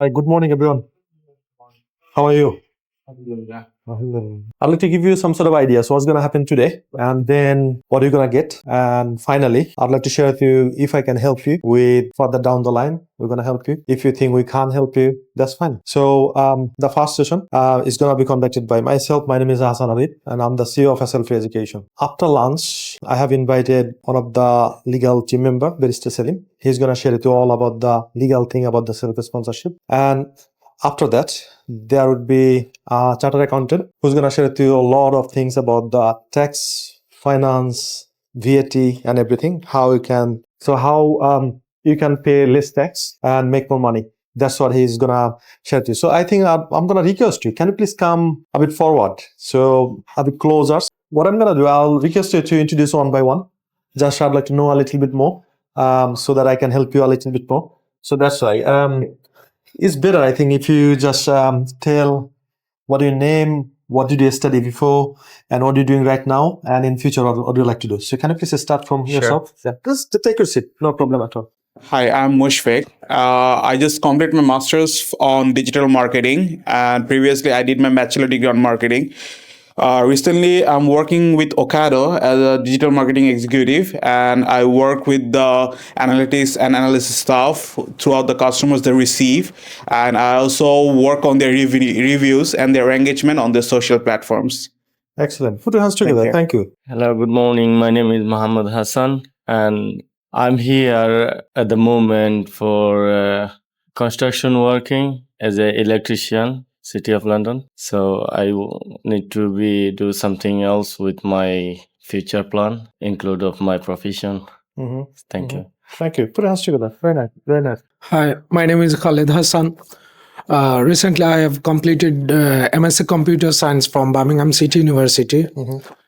Hi, good morning, everyone. How are you? Alhamdulillah. I'd like to give you some sort of ideas what's going to happen today and then what you're going to get. And finally, I'd like to share with you if I can help you with further down the line. We're going to help you. If you think we can't help you, that's fine. So the first session is going to be conducted by myself. My name is Hassan Arif and I'm the CEO of SL Education. After lunch, I have invited one of the legal team member, Barrister Selim. He's going to share with you all about the legal thing about the self-sponsorship. And after that, there would be a chartered accountant who's going to share with you a lot of things about the tax, finance, VAT, and everything. How you can pay less tax and make more money. That's what he's going to share with you. So I think I'm going to request you. Can you please come a bit forward? So a bit closer. What I'm going to do, I'll request you to introduce one by one. Just I'd like to know a little bit more so that I can help you a little bit more. So that's why. It's better, I think, if you just tell what your name, what did you study before, and what you're doing right now, and in future, what do you like to do? So can you please start from yourself? Yeah. Just take your seat. No problem at all. Hi, I'm Mushfiq. I just completed my master's on digital marketing, and previously I did my bachelor degree on marketing. Recently, I'm working with Ocado as a digital marketing executive, and I work with the analytics and analysis staff throughout the customers they receive, and I also work on their reviews and their engagement on the social platforms. Excellent. Put your hands together. Thank you. Hello, good morning. My name is Muhammad Hassan, and I'm here at the moment for construction working as an electrician, City of London. So I need to do something else with my future plan, include of my profession. Thank you. Thank you. Put your hands together. Very nice. Very nice. Hi, my name is Khalid Hassan. Recently, I have completed MSc Computer Science from Birmingham City University.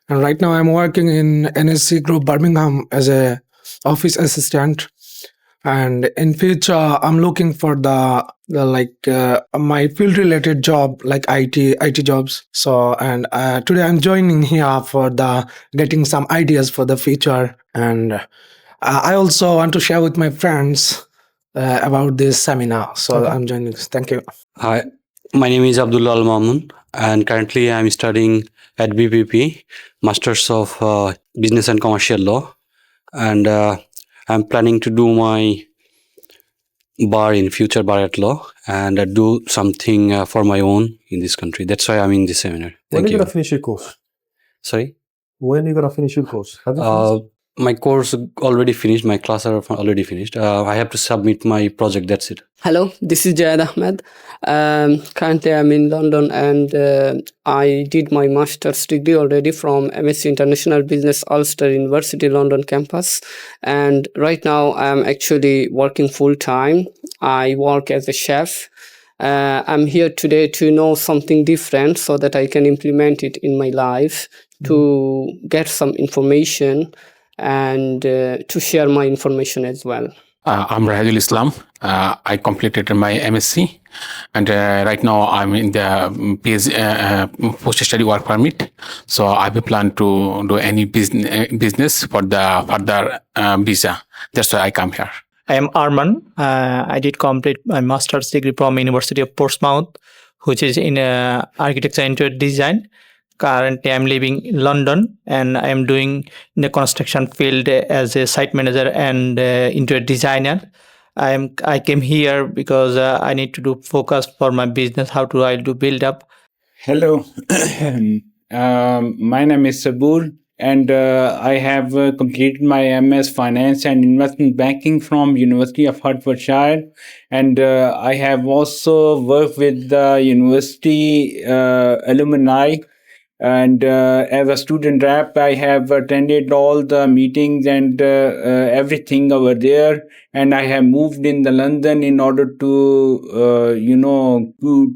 And right now, I'm working in NSC Group Birmingham as a office assistant. And in future, I'm looking for my field related job, like IT jobs. So, and today I'm joining here for getting some ideas for the future. And I also want to share with my friends about this seminar. So I'm joining. Thank you. Hi, my name is Abdullah Al Mamun, and currently I'm studying at BPP, Masters of Business and Commercial Law, and I'm planning to do my bar in future, bar at law, and do something for my own in this country. That's why I'm in this seminar. When are you going to finish your course? Sorry? When are you going to finish your course? Have you finished? My course already finished. My class are already finished. I have to submit my project. That's it. Hello, this is Jayad Ahmed. Currently, I'm in London and I did my master's degree already from MSc International Business, Ulster University, London campus. And right now, I'm actually working full-time. I work as a chef. I'm here today to know something different so that I can implement it in my life to get some information and to share my information as well. I'm Rahajul Islam. I completed my MSc, and right now I'm in the post-study work permit. So I have a plan to do any business for the further visa. That's why I come here. I am Arman. I did complete my master's degree from University of Portsmouth, which is in architecture and interior design. Currently, I'm living in London and I am doing in the construction field as a site manager and interior designer. I came here because I need to do focus for my business. How do I do build up? Hello, my name is Sabur, and I have completed my MS Finance and Investment Banking from University of Hertfordshire, and I have also worked with the university alumni. And as a student rep, I have attended all the meetings and everything over there. And I have moved in the London in order to,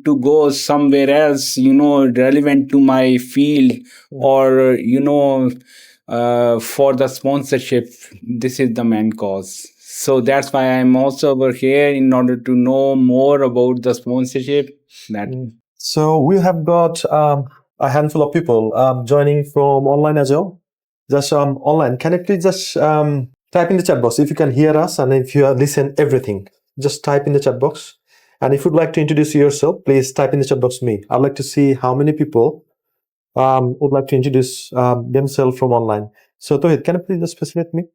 to go somewhere else, relevant to my field or, for the sponsorship. This is the main cause. So that's why I'm also over here in order to know more about the sponsorship. So we have got a handful of people joining from online as well. Just online. Can you please just type in the chat box if you can hear us and if you listen everything. Just type in the chat box. And if you'd like to introduce yourself, please type in the chat box me. I'd like to see how many people would like to introduce themselves from online. So Tohid, can you please just facilitate me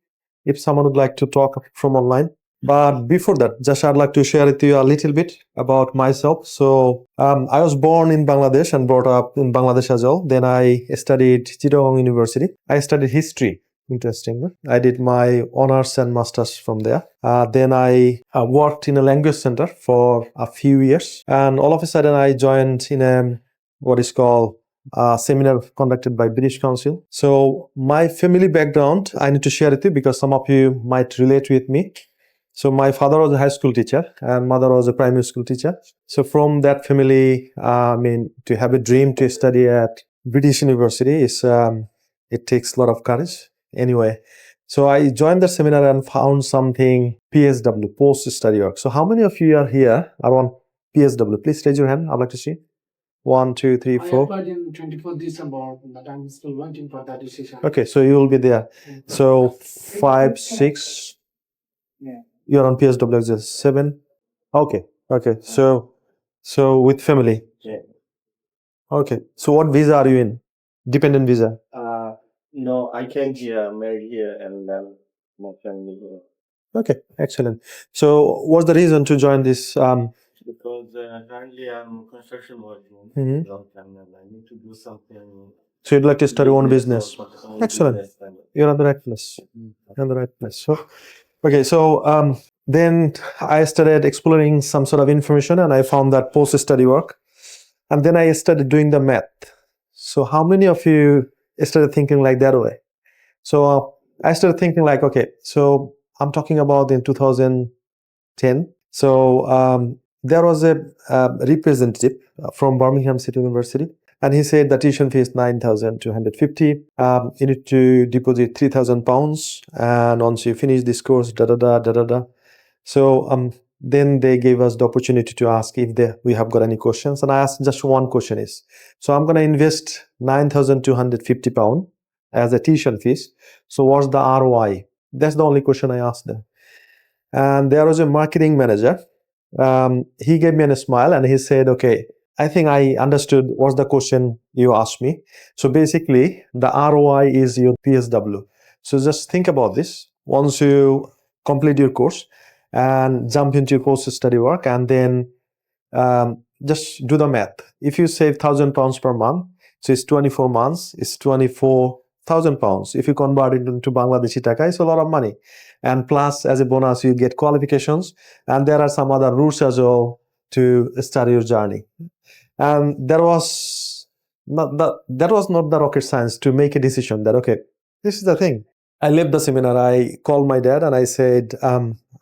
if someone would like to talk from online? But before that, just I'd like to share with you a little bit about myself. So I was born in Bangladesh and brought up in Bangladesh as well. Then I studied Chittagong University. I studied history. Interesting. I did my honors and masters from there. Then I worked in a language center for a few years. And all of a sudden I joined in a what is called a seminar conducted by British Council. So my family background, I need to share with you because some of you might relate with me. So my father was a high school teacher and mother was a primary school teacher. So from that family, to have a dream to study at British University is it takes a lot of courage. Anyway, so I joined the seminar and found something PSW, post-study work. So how many of you are here are on PSW? Please raise your hand. I'd like to see. 1, 2, 3, 4. I applied in 24 December, but I'm still waiting for that decision. Okay, so you will be there. So 5, 6. Yeah. You're on PSW as 7. Okay. So with family. Yeah. Okay. So what visa are you in? Dependent visa. No, I came here, married here, and then my family here. Okay, excellent. So what's the reason to join this? Because currently I'm construction working Mhm. long time and I need to do something. So you'd like to start your own business. or own Excellent. business and- You're on the right place. You're on the right place. So, okay, so then I started exploring some sort of information and I found that post-study work. And then I started doing the math. So how many of you started thinking like that way? So I started thinking like, okay, so I'm talking about in 2010. So there was a representative from Birmingham City University. And he said the tuition fee is 9,250. You need to deposit £3,000. And once you finish this course, So then they gave us the opportunity to ask if we have got any questions. And I asked just one question is, so I'm going to invest £9,250 as a tuition fees. So what's the ROI? That's the only question I asked them. And there was a marketing manager. He gave me a smile and he said, okay, I think I understood what's the question you asked me. So basically, the ROI is your PSW. So just think about this. Once you complete your course and jump into your post-study work and then just do the math. If you save £1,000 per month, so it's 24 months, it's £24,000. If you convert it into Bangladeshi taka, it's a lot of money. And plus, as a bonus, you get qualifications. And there are some other routes as well to start your journey. And that was not the rocket science to make a decision that, okay, this is the thing. I left the seminar. I called my dad and I said,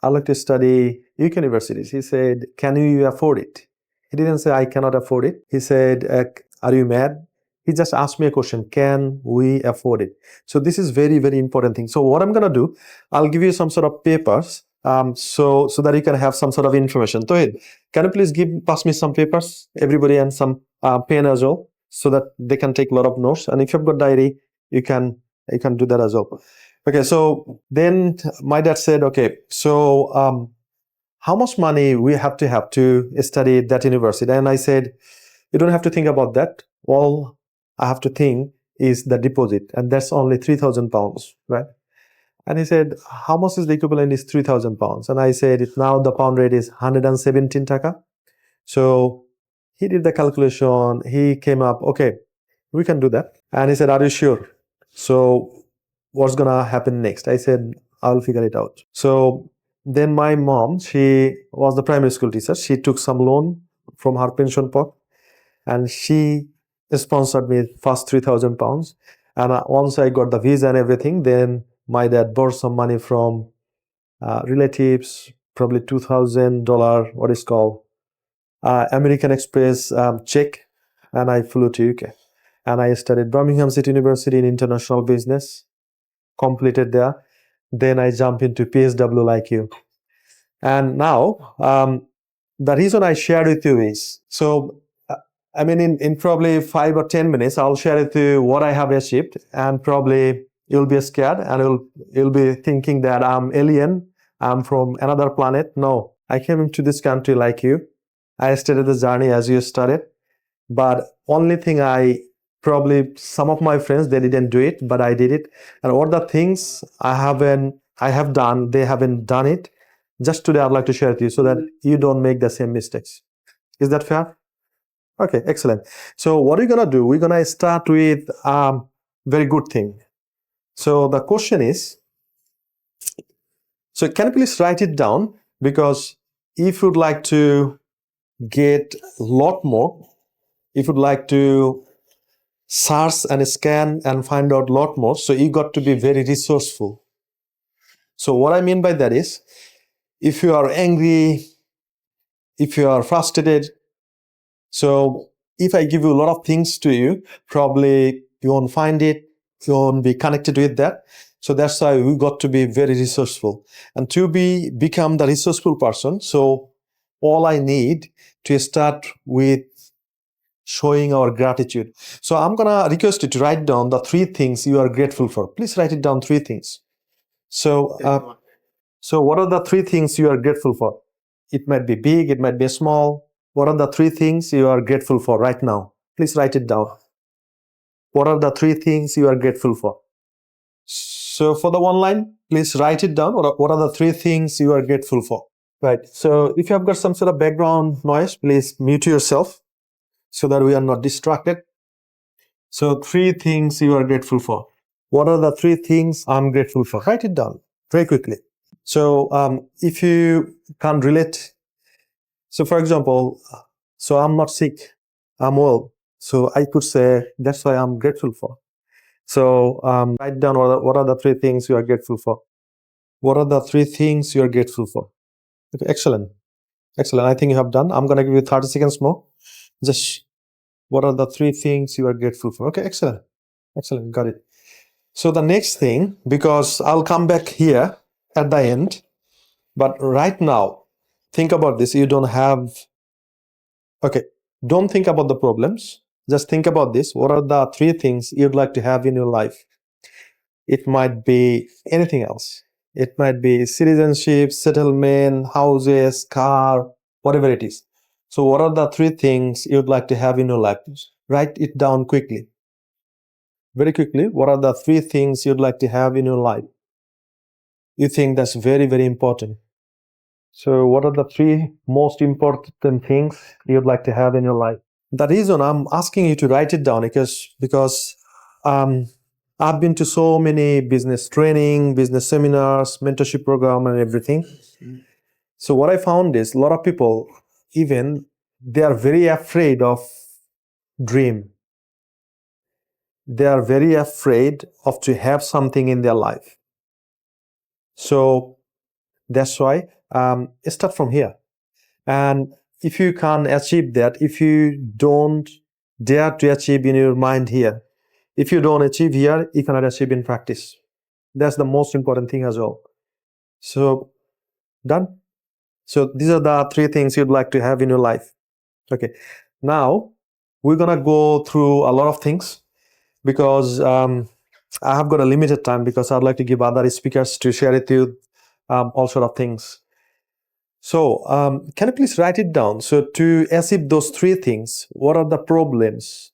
I'd like to study UK universities. He said, can you afford it? He didn't say, I cannot afford it. He said, are you mad? He just asked me a question, can we afford it? So this is very, very important thing. So what I'm going to do, I'll give you some sort of papers so that you can have some sort of information. Tohid, can you please pass me some papers, everybody, and some pen as well, so that they can take a lot of notes. And if you've got diary, you can do that as well. Okay, so then my dad said, okay, so how much money we have to study at that university? And I said, you don't have to think about that. All I have to think is the deposit, and that's only £3,000, right? And he said, how much is the equivalent is £3,000? And I said, now the pound rate is 117 taka. So he did the calculation. He came up, okay, we can do that. And he said, are you sure? So what's gonna happen next? I said, I'll figure it out. So then my mom, she was the primary school teacher. She took some loan from her pension pot and she sponsored me first £3,000. And once I got the visa and everything, then my dad borrowed some money from relatives, probably $2,000, what is called American Express check, and I flew to UK. And I studied Birmingham City University in international business, completed there. Then I jumped into PSW like you. And now, the reason I shared with you is, so in probably 5 or 10 minutes, I'll share with you what I have achieved, and probably you'll be scared and you'll be thinking that I'm alien, I'm from another planet. No, I came into this country like you. I started the journey as you started. But only thing probably some of my friends, they didn't do it, but I did it. And all the things I have done, they haven't done it. Just today, I'd like to share with you so that you don't make the same mistakes. Is that fair? Okay, excellent. So what are we gonna do? We're gonna start with very good thing. So the question is, so can you please write it down? Because if you'd like to get a lot more, if you'd like to search and scan and find out a lot more, so you got to be very resourceful. So what I mean by that is, if you are angry, if you are frustrated, so if I give you a lot of things to you, probably you won't find it, you won't be connected with that. So that's why we got to be very resourceful. And to become the resourceful person, so all I need to start with showing our gratitude. So I'm gonna request you to write down the 3 things you are grateful for. Please write it down, 3 things. So what are the 3 things you are grateful for? It might be big, it might be small. What are the 3 things you are grateful for right now? Please write it down. What are the 3 things you are grateful for? So for the one line, please write it down. What are the 3 things you are grateful for? Right. So if you have got some sort of background noise, please mute yourself so that we are not distracted. So 3 things you are grateful for. What are the 3 things I'm grateful for? Write it down very quickly. So if you can't relate, so for example, so I'm not sick, I'm well. So I could say that's why I'm grateful for. So write down what are the 3 things you are grateful for. What are the 3 things you are grateful for? Okay, excellent. Excellent. I think you have done. I'm going to give you 30 seconds more. Just what are the 3 things you are grateful for? Okay, excellent. Excellent. Got it. So the next thing, because I'll come back here at the end, but right now, think about this. You don't have, okay, don't think about the problems. Just think about this. What are the 3 things you'd like to have in your life? It might be anything else. It might be citizenship, settlement, houses, car, whatever it is. So what are the 3 things you'd like to have in your life? Write it down quickly. Very quickly, what are the 3 things you'd like to have in your life? You think that's very, very important. So what are the 3 most important things you'd like to have in your life? The reason I'm asking you to write it down because I've been to so many business training, business seminars, mentorship program and everything. So what I found is a lot of people, even they are very afraid of dream. They are very afraid of to have something in their life. So that's why start from here. And if you can't achieve that, if you don't dare to achieve in your mind here, if you don't achieve here, you cannot achieve in practice. That's the most important thing as well. So done. So these are the 3 things you'd like to have in your life. Okay. Now we're gonna go through a lot of things because I have got a limited time because I'd like to give other speakers to share with you all sort of things. So can you please write it down? So to achieve those 3 things, what are the problems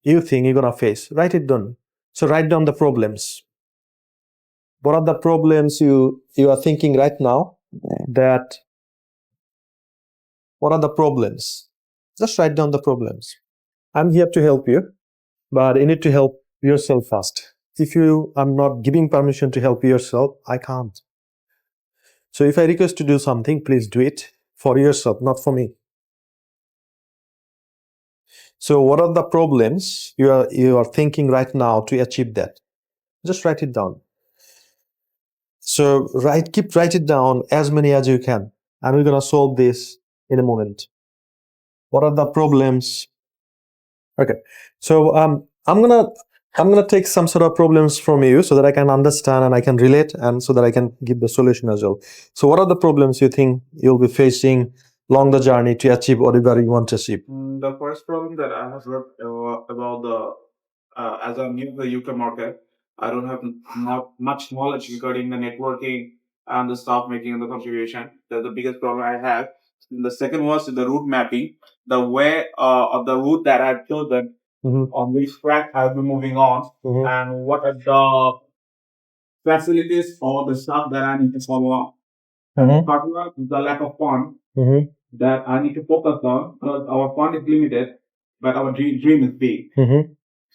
you think you're gonna face? Write it down. So write down the problems. What are the problems you are thinking right now? That what are the problems? Just write down the problems. I'm here to help you, but you need to help yourself first. If you are not giving permission to help yourself, I can't. So if I request to do something, please do it for yourself, not for me. So what are the problems you are thinking right now to achieve that? Just write it down. So write it down as many as you can, and we're gonna solve this in a moment. What are the problems? Okay, so I'm gonna take some sort of problems from you so that I can understand and I can relate, and so that I can give the solution as well. So what are the problems you think you'll be facing along the journey to achieve whatever you want to achieve? The first problem that I have heard about as I'm new to the UK market, I don't have not much knowledge regarding the networking and the staff making and the contribution. That's the biggest problem I have. The second was the route mapping, the way of the route that I've chosen, on which track I'll be moving on, and what are the facilities or the stuff that I need to follow up. And partner is the lack of fund that I need to focus on because our fund is limited, but our dream is big.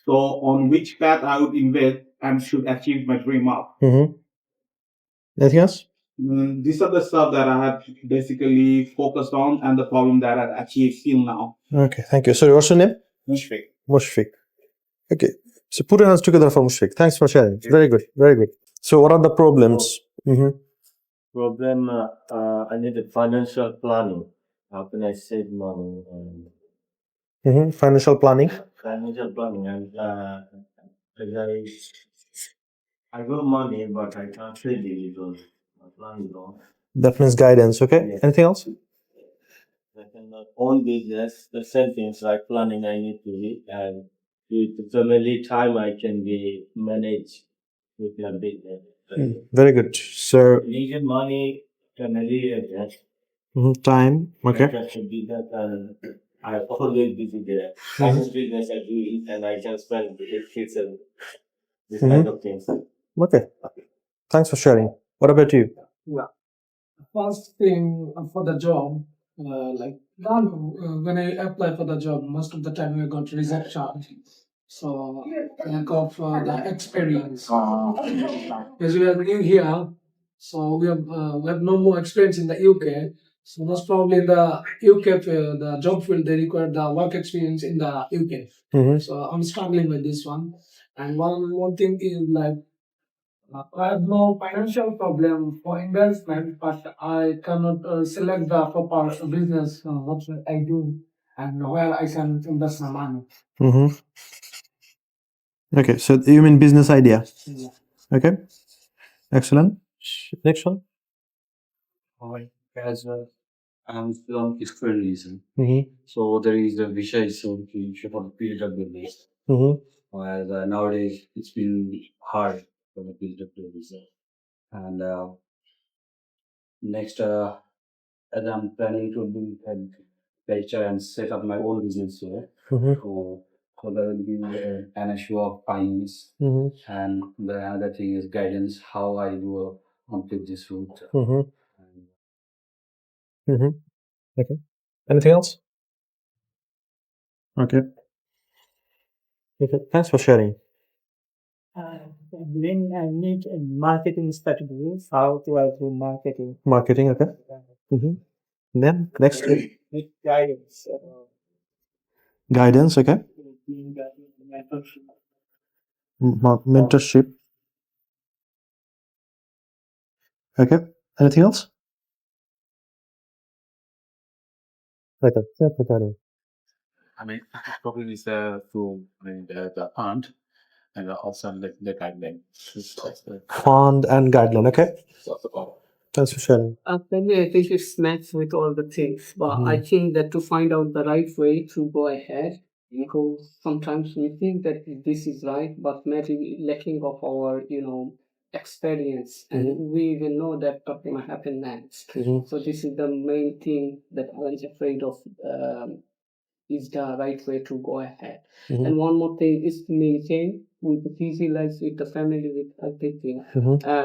So on which path I would invest and should achieve my dream up. Anything else? These are the stuff that I have basically focused on and the problem that I've achieved till now. Okay, thank you. Sorry, what's your name? Mushfiq. Mushfiq. Okay, so put your hands together for Mushfiq. Thanks for sharing. Very good, very good. So what are the problems? Problem, I need a financial planning. How can I save money? And Financial planning. financial planning, and I got money, but I can't save it because my plan is wrong. That means guidance. Okay. Yeah. Anything else? Second, own business, the same things like planning I need to be, and with the family time I can be managed with my business. Very good. So Leisure money, family, and yes. time. Okay. That should be that, and I always busy there. Business business I do it, and I can spend with kids and this kind of things. Okay. Thanks for sharing. What about you? Yeah. First thing for the job, when I apply for the job, most of the time we got rejection. So lack of the experience. As we are new here, so we have no more experience in the UK. So most probably in the UK, the job field they require the work experience in the UK. So I'm struggling with this one. And one more thing is like I have no financial problem for investment, but I cannot select the proper business what should I do and where I can invest my money. Okay. So you mean business idea? Yeah. Okay. Excellent. Next one. As I'm from different reason. Mm-hmm. So there is a visa issue for the PW list. Whereas nowadays it's been hard for the PW visa. And next, as I'm planning to do culture and set up my own business here. So there will be an issue of finance, and the other thing is guidance, how I will complete this route. Okay. Anything else? Okay. Okay. Thanks for sharing. When I need a marketing strategy, how do I do marketing? Marketing. Okay. Then next. Guidance. Guidance. Okay. Mentorship. Okay. Anything else? Okay. I mean, probably is to the fund and also the guideline. Fund and guideline. Okay. Thanks for sharing. Actually, I think it's matched with all the things, but I think that to find out the right way to go ahead, because sometimes we think that this is right, but maybe lacking of our, experience, and we will know that what will happen next. So this is the main thing that I was afraid of. Is the right way to go ahead. And one more thing is to maintain with the busy lives, with the family, with everything,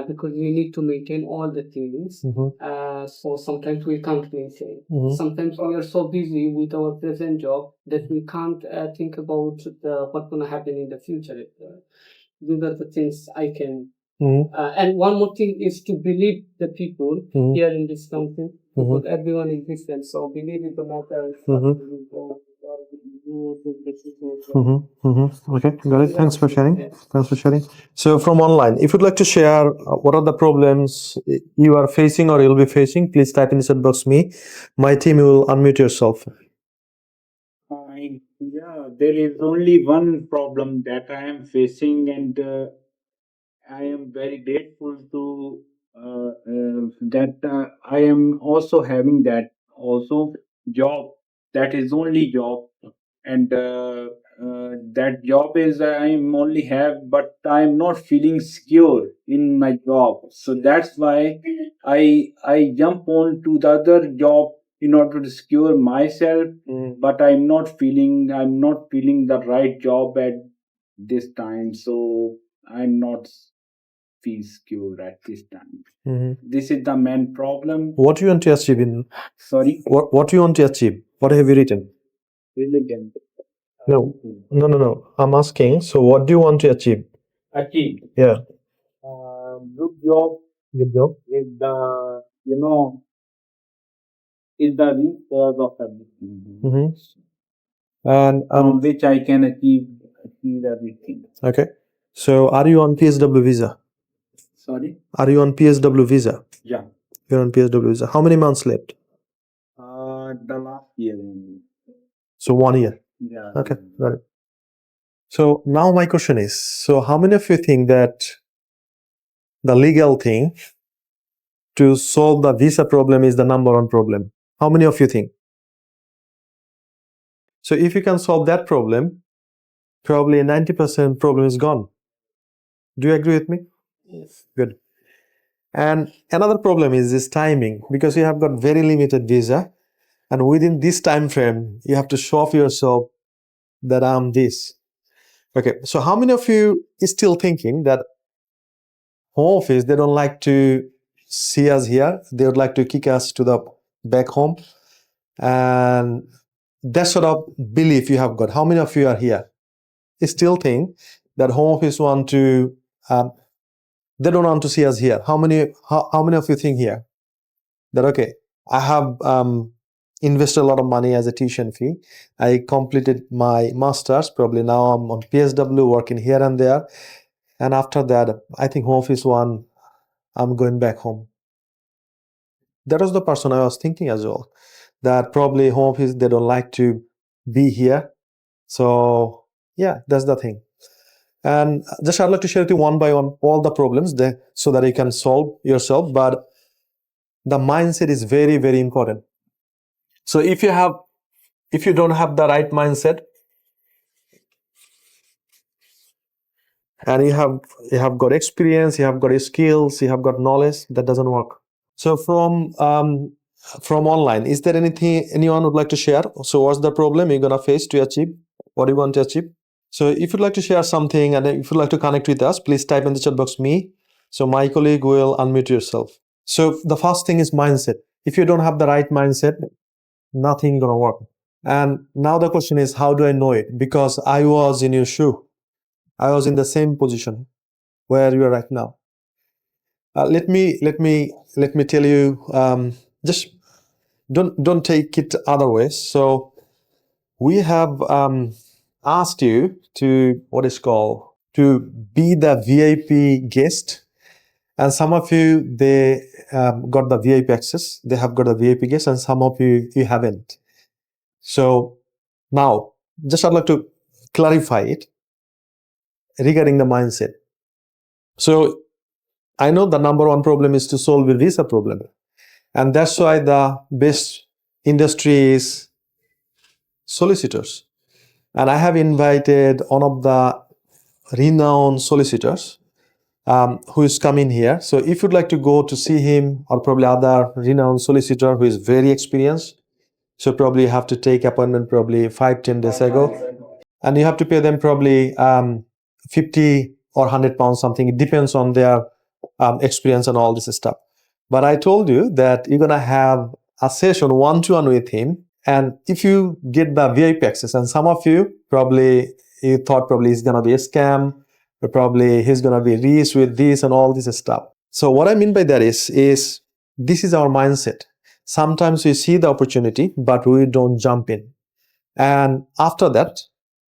because we need to maintain all the things. So sometimes we can't maintain. Sometimes we are so busy with our present job that we can't think about what's going to happen in the future. These are the things I can. And one more thing is to believe the people here in this country, because everyone is different. So believe in the matter. Okay, got it. Thanks for sharing. Thanks for sharing. So from online, if you'd like to share what are the problems you are facing or you'll be facing, please type in the chat box me. My team will unmute yourself. Yeah, there is only one problem that I am facing, and I am very grateful to that I am also having that also job. That is only job, and that job is I am only have, but I am not feeling secure in my job. So that's why I jump on to the other job in order to secure myself, but I'm not feeling the right job at this time, so I'm not feel secure at this time. This is the main problem. What do you want to achieve in? Sorry, What do you want to achieve? What have you written? religion. No. I'm asking. So, what do you want to achieve? Achieve Yeah. good job Good job. is the is the root cause of everything. And From which I can achieve everything. okay. So, are you on PSW visa? Sorry. Are you on PSW visa? Yeah. You're on PSW visa. How many months left? The last year only. So 1 year. Yeah. Okay, got it. So now my question is, so how many of you think that the legal thing to solve the visa problem is the number one problem? How many of you think? So if you can solve that problem, probably 90% problem is gone. Do you agree with me? Yes. Good. And another problem is this timing, because you have got very limited visa, and within this time frame, you have to show off yourself that I'm this. Okay, so how many of you is still thinking that home office, they don't like to see us here, they would like to kick us to the back home, and that sort of belief you have got? How many of you are here? You still think that home office want to, they don't want to see us here? How many of you think here that, okay, I have invested a lot of money as a tuition fee, I completed my master's, probably now I'm on PSW, working here and there, and after that I think home office one, I'm going back home. That was the person I was thinking as well, that probably home office, they don't like to be here. So yeah, that's the thing. And just I'd like to share with you one by one all the problems there so that you can solve yourself. But the mindset is very, very important. So if you don't have the right mindset, and you have got experience, you have got skills, you have got knowledge, that doesn't work. So from online, is there anything anyone would like to share? So what's the problem you're gonna face to achieve what you want to achieve? So if you'd like to share something, and if you'd like to connect with us, please type in the chat box me. So my colleague will unmute yourself. So the first thing is mindset. If you don't have the right mindset, nothing gonna work. And now the question is, how do I know it? Because I was in your shoe. I was in the same position where you are right now. Let me tell you. Just don't take it other ways. So we have asked you to to be the VIP guest, and some of you they got the VIP access. They have got the VIP guest, and some of you haven't. So now, just I'd like to clarify it regarding the mindset. So I know the number one problem is to solve a visa problem, and that's why the best industry is solicitors. And I have invited one of the renowned solicitors who is coming here. So if you'd like to go to see him, or probably other renowned solicitor who is very experienced, so probably you have to take appointment probably 5-10 days ago, and you have to pay them probably 50 or 100 pounds something. It depends on their experience and all this stuff. But I told you that you're gonna have a session one-to-one with him, and if you get the VIP access, and some of you probably you thought probably it's gonna be a scam, or probably he's gonna be rich with this and all this stuff. So what I mean by that is this is our mindset. Sometimes we see the opportunity, but we don't jump in, and after that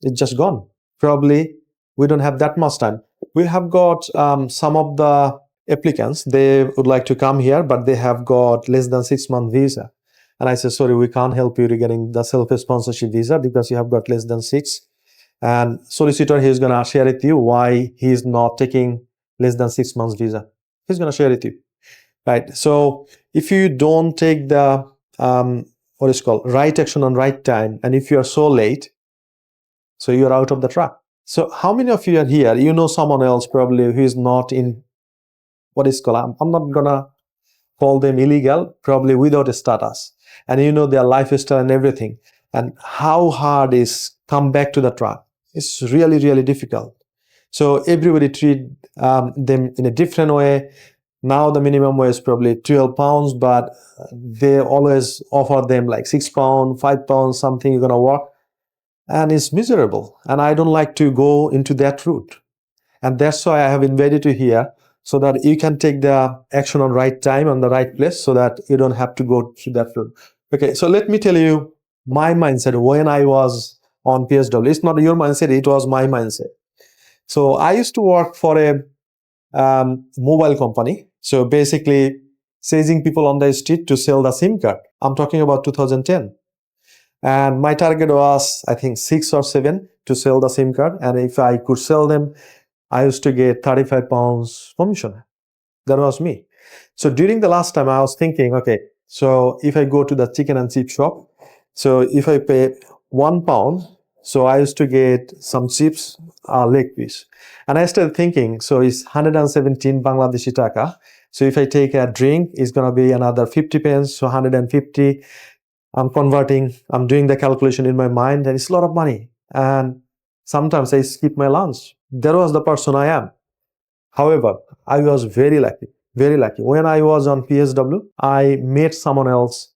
it's just gone. Probably we don't have that much time. We have got some of the applicants, they would like to come here, but they have got less than 6-month visa, and I said, sorry, we can't help you regarding the self-sponsorship visa because you have got less than 6. And solicitor, he's gonna share with you why he's not taking less than 6 months visa. He's gonna share with you, right? So if you don't take the right action on right time, and if you are so late, so you're out of the track. So how many of you are here, you know someone else probably who is not in I'm not gonna call them illegal, probably without a status, and you know their lifestyle and everything, and how hard is come back to the track. It's really, really difficult. So everybody treat them in a different way. Now the minimum wage is probably 12 pounds, but they always offer them like 6 pounds, 5 pounds, something you're gonna work, and it's miserable. And I don't like to go into that route. And that's why I have invited you here, so that you can take the action on right time, on the right place, so that you don't have to go through that route. Okay, so let me tell you my mindset when I was on PSW. It's not your mindset, it was my mindset. So I used to work for a mobile company. So basically chasing people on the street to sell the SIM card. I'm talking about 2010. And my target was, I think, 6 or 7 to sell the SIM card. And if I could sell them, I used to get 35 pounds commission. That was me. So during the last time I was thinking, okay, so if I go to the chicken and chip shop, so if I pay 1 pound, so I used to get some chips, leg piece. And I started thinking, so it's 117 Bangladeshi taka. So if I take a drink, it's going to be another 50 pence, so 150. I'm converting, I'm doing the calculation in my mind, and it's a lot of money. And sometimes I skip my lunch. That was the person I am. However, I was very lucky, very lucky. When I was on PSW, I met someone else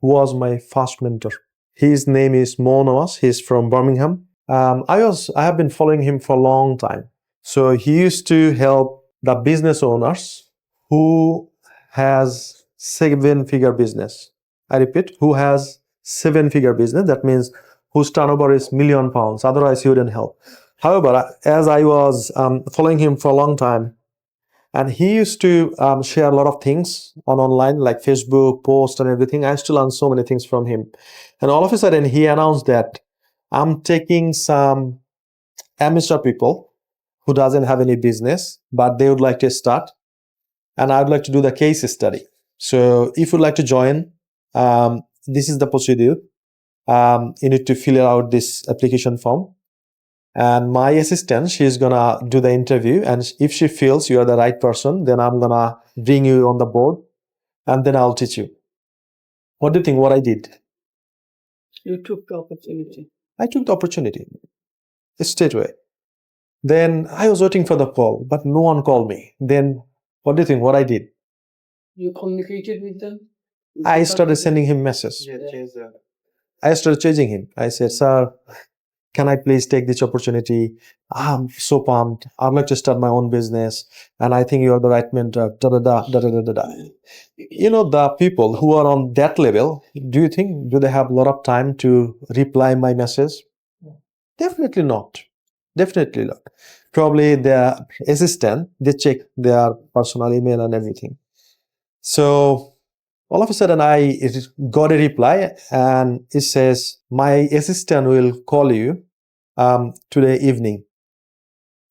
who was my first mentor. His name is Monos. He's from Birmingham. I have been following him for a long time. So he used to help the business owners who has 7-figure business. I repeat, who has 7-figure business. That means whose turnover is £1,000,000. Otherwise, he wouldn't help. However, as I was following him for a long time, and he used to share a lot of things on online, like Facebook posts and everything. I used to learn so many things from him. And all of a sudden, he announced that I'm taking some amateur people who doesn't have any business, but they would like to start. And I would like to do the case study. So if you'd like to join, this is the procedure. You need to fill out this application form. And my assistant, she's gonna do the interview, and if she feels you are the right person, then I'm gonna bring you on the board, and then I'll teach you. What do you think what I did? You took the opportunity. I took the opportunity straight away. Then I was waiting for the call, but no one called me. Then what do you think what I did? You communicated with them? I started sending him messages. I started chasing him. I said, sir, can I please take this opportunity? I'm so pumped. I'd like to start my own business. And I think you are the right mentor. Da, da, da, da, da, da, da. You know, the people who are on that level, do they have a lot of time to reply my message? Definitely not. Definitely not. Probably their assistant, they check their personal email and everything. So all of a sudden I got a reply, and it says, my assistant will call you today evening.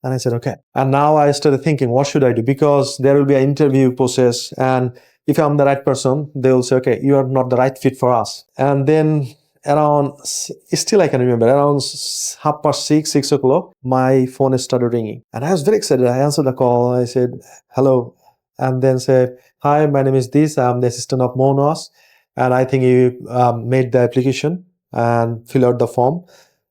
And I said, okay. And now I started thinking, what should I do? Because there will be an interview process, and if I'm the right person, they will say, okay, you are not the right fit for us. And then around, still I can remember, around 6:30, 6 o'clock, my phone started ringing. And I was very excited. I answered the call. I said, hello. And then said, hi, my name is this. I'm the assistant of Monos. And I think you made the application and fill out the form.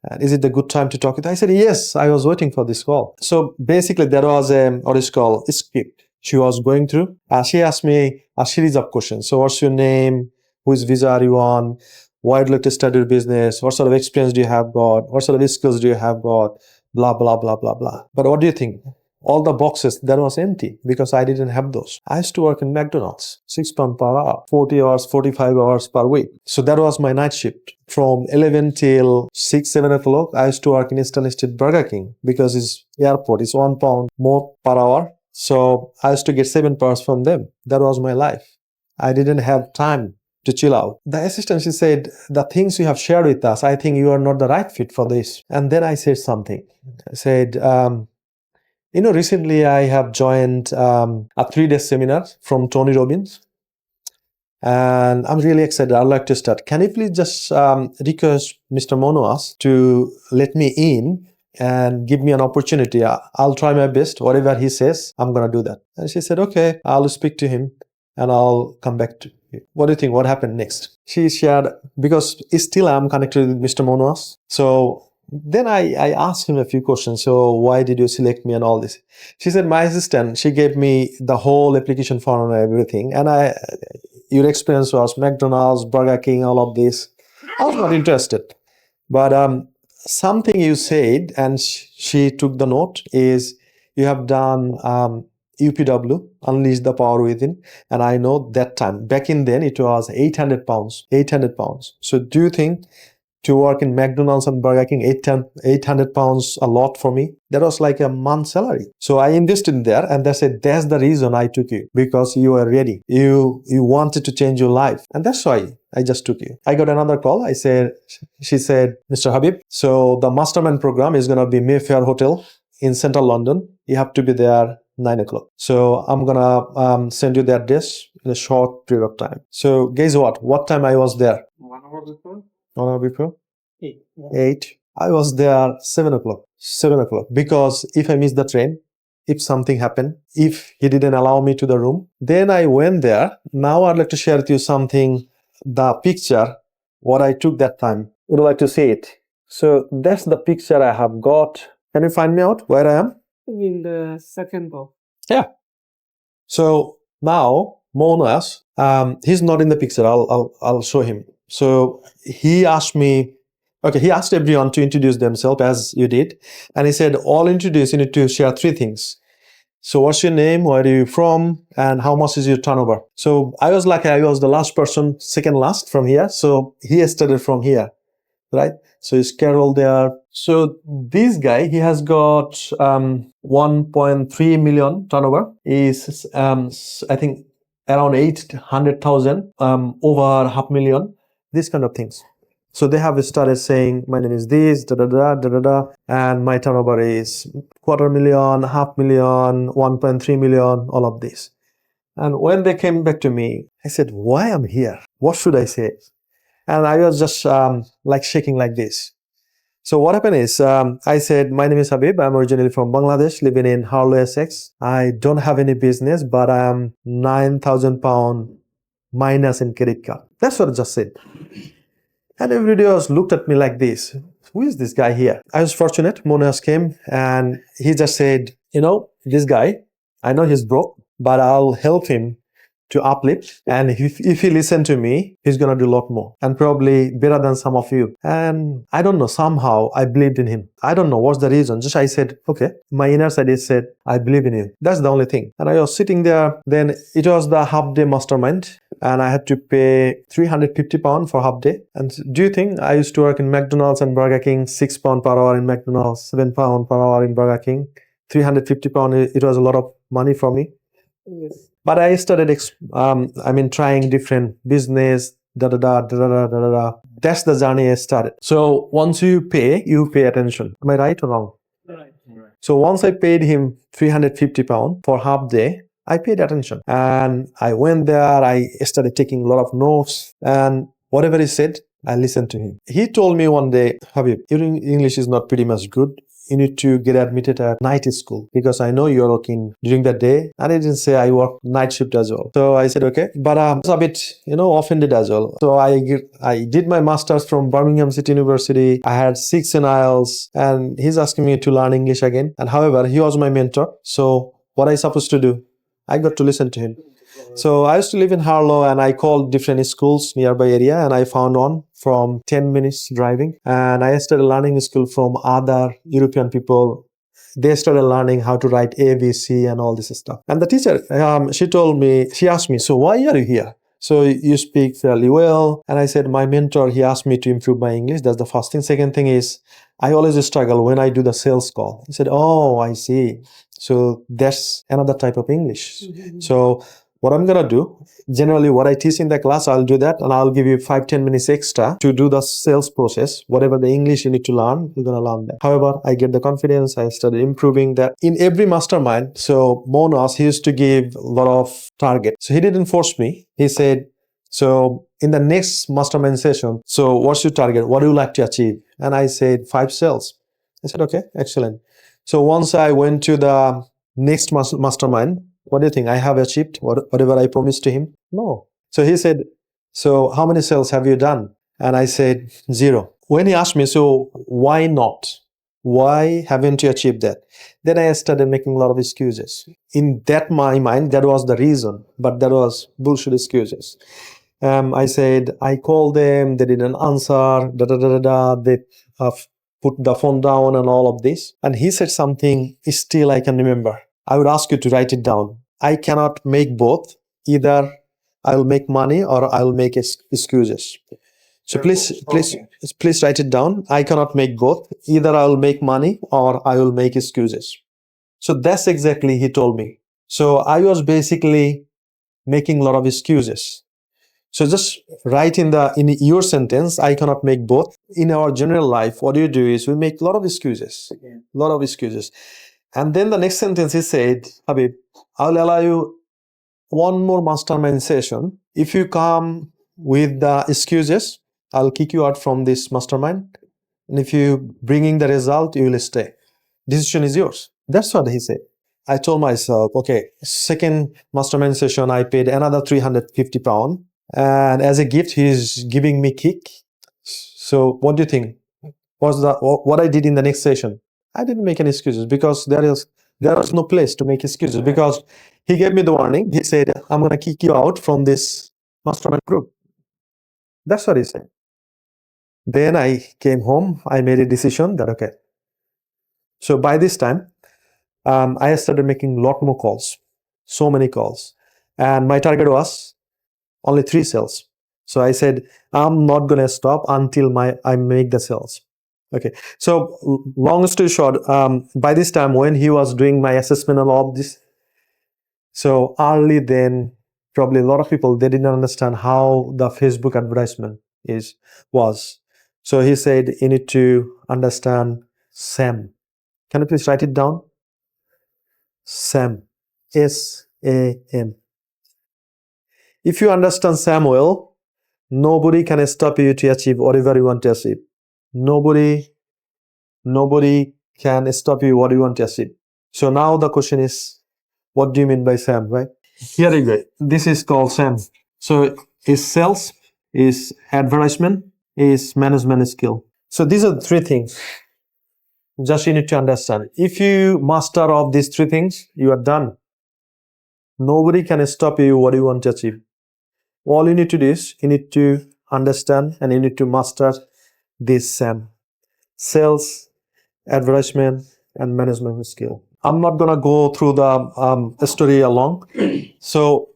And is it a good time to talk with you? I said, yes, I was waiting for this call. So basically there was what is called a script she was going through. She asked me a series of questions. So what's your name? Whose visa are you on? Why would you like to study your business? What sort of experience do you have got? What sort of skills do you have got? Blah, blah, blah, blah, blah. But what do you think? All the boxes, that was empty because I didn't have those. I used to work in McDonald's, £6 per hour, 40 hours, 45 hours per week. So that was my night shift. From 11 till 6, 7 o'clock, I used to work in Eastern State Burger King because it's airport, it's £1 more per hour. So I used to get 7 pounds from them. That was my life. I didn't have time to chill out. The assistant, she said, the things you have shared with us, I think you are not the right fit for this. And then I said something. I said, recently I have joined a 3-day seminar from Tony Robbins, and I'm really excited. I'd like to start. Can you please just request Mr. Monoas to let me in and give me an opportunity? I'll try my best. Whatever he says, I'm going to do that. And she said, okay, I'll speak to him and I'll come back What do you think? What happened next? She shared, because still I'm connected with Mr. Monas. So then I asked him a few questions. So why did you select me and all this? She said, my assistant, she gave me the whole application form and everything. And your experience was McDonald's, Burger King, all of this. I was not interested. But something you said, and she took the note, is you have done UPW, Unleash the Power Within. And I know that time, back in then, it was 800 pounds, 800 pounds. So do you think to work in McDonald's and Burger King, 800 pounds a lot for me? That was like a month's salary. So I invested in there, and they said, that's the reason I took you, because you were ready. You wanted to change your life. And that's why I just took you. I got another call. She said, Mr. Habib, so the mastermind program is going to be Mayfair Hotel in central London. You have to be there 9 o'clock. So I'm going to send you the address in a short period of time. So guess what time I was there? 1 hour before? 1 hour before? 8. I was there 7 o'clock. 7 o'clock. Because if I missed the train, if something happened, if he didn't allow me to the room, then I went there. Now I'd like to share with you something, the picture, what I took that time. Would you like to see it? So that's the picture I have got. Can you find me out where I am? In the second box. Yeah. So now Monas, he's not in the picture. I'll show him. So he asked me, he asked everyone to introduce themselves as you did. And he said, all introduce, you need to share 3 things. So what's your name? Where are you from? And how much is your turnover? So I was lucky. I was the last person, second last from here. So he started from here, right? So is Carol there? So this guy, he has got 1.3 million turnover. Is I think around 800,000, over 500,000. These kind of things. So they have started saying, my name is this, and my turnover is 250,000, 500,000, 1.3 million, all of this. And when they came back to me, I said, why I'm here? What should I say? And I was just like shaking like this. So what happened is, I said, my name is Habib. I'm originally from Bangladesh, living in Harlow, Essex. I don't have any business, but I'm £9,000 minus in credit card. That's what I just said. And everybody else looked at me like this. Who is this guy here? I was fortunate. Monas came and he just said, this guy, I know he's broke, but I'll help him to uplift. And if he listen to me, he's going to do a lot more and probably better than some of you. And I don't know, somehow I believed in him. I don't know what's the reason. Just I said, okay, my inner side is said, I believe in you. That's the only thing. And I was sitting there. Then it was the half day mastermind. And I had to pay £350 for half day. And do you think I used to work in McDonald's and Burger King, £6 per hour in McDonald's, £7 per hour in Burger King, £350, it was a lot of money for me. Yes. But I started, trying different business, That's the journey I started. So once you pay attention. Am I right or wrong? Right. So once I paid him £350 for half day, I paid attention. And I went there, I started taking a lot of notes, and whatever he said, I listened to him. He told me one day, Habib, your English is not pretty much good. You need to get admitted at night school because I know you're working during the day. And I didn't say I work night shift as well. So I said, okay, but I was a bit, offended as well. So I did my master's from Birmingham City University. I had 6 in IELTS and he's asking me to learn English again. And however, he was my mentor. So what I supposed to do? I got to listen to him. So I used to live in Harlow and I called different schools nearby area and I found one from 10 minutes driving. And I started learning school from other European people. They started learning how to write ABC and all this stuff. And the teacher, she asked me, so why are you here? So you speak fairly well. And I said, my mentor, he asked me to improve my English. That's the first thing. Second thing is, I always struggle when I do the sales call. He said, oh, I see. So that's another type of English. Mm-hmm. So what I'm going to do, generally what I teach in the class, I'll do that and I'll give you 5-10 minutes extra to do the sales process. Whatever the English you need to learn, you're going to learn that. However, I get the confidence. I started improving that. In every mastermind, so Monas, he used to give a lot of target. So he didn't force me. He said, so in the next mastermind session, so what's your target? What do you like to achieve? And I said 5 sales. I said, okay, excellent. So once I went to the next mastermind, what do you think? I have achieved whatever I promised to him? No. So he said, so how many sales have you done? And I said, 0. When he asked me, so why not? Why haven't you achieved that? Then I started making a lot of excuses. In that my mind, that was the reason, but that was bullshit excuses. I said, I called them, they didn't answer, they put the phone down and all of this. And he said something still I can remember. I would ask you to write it down. I cannot make both. Either I will make money or I will make excuses. So please write it down. I cannot make both. Either I will make money or I will make excuses. So that's exactly he told me. So I was basically making a lot of excuses. So just write in your sentence, I cannot make both. In our general life, what do you do is we make a lot of excuses. A lot of excuses. And then the next sentence he said, Habib, I'll allow you one more mastermind session. If you come with the excuses, I'll kick you out from this mastermind. And if you bringing the result, you will stay. Decision is yours. That's what he said. I told myself, okay, second mastermind session, I paid another £350. And as a gift, he's giving me kick. So what do you think? What I did in the next session? I didn't make any excuses because there is no place to make excuses because he gave me the warning. He said, I'm going to kick you out from this mastermind group. That's what he said. Then I came home. I made a decision that, okay. So by this time, I started making a lot more calls, so many calls. And my target was only 3 sales. So I said, I'm not going to stop until I make the sales. Okay. So long story short, by this time when he was doing my assessment and all of this, so early then, probably a lot of people, they didn't understand how the Facebook advertisement was. So he said, you need to understand SAM. Can you please write it down? SAM. S-A-M. If you understand SAM well, nobody can stop you to achieve whatever you want to achieve. Nobody can stop you what you want to achieve. So now the question is, what do you mean by SAM, right? Here you go. This is called SAM. So is sales, is advertisement, is management skill. So these are the 3 things. Just you need to understand. If you master of these 3 things, you are done. Nobody can stop you what you want to achieve. All you need to do is you need to understand and you need to master this SAM. Sales, advertisement, and management skill. I'm not gonna go through the story along. So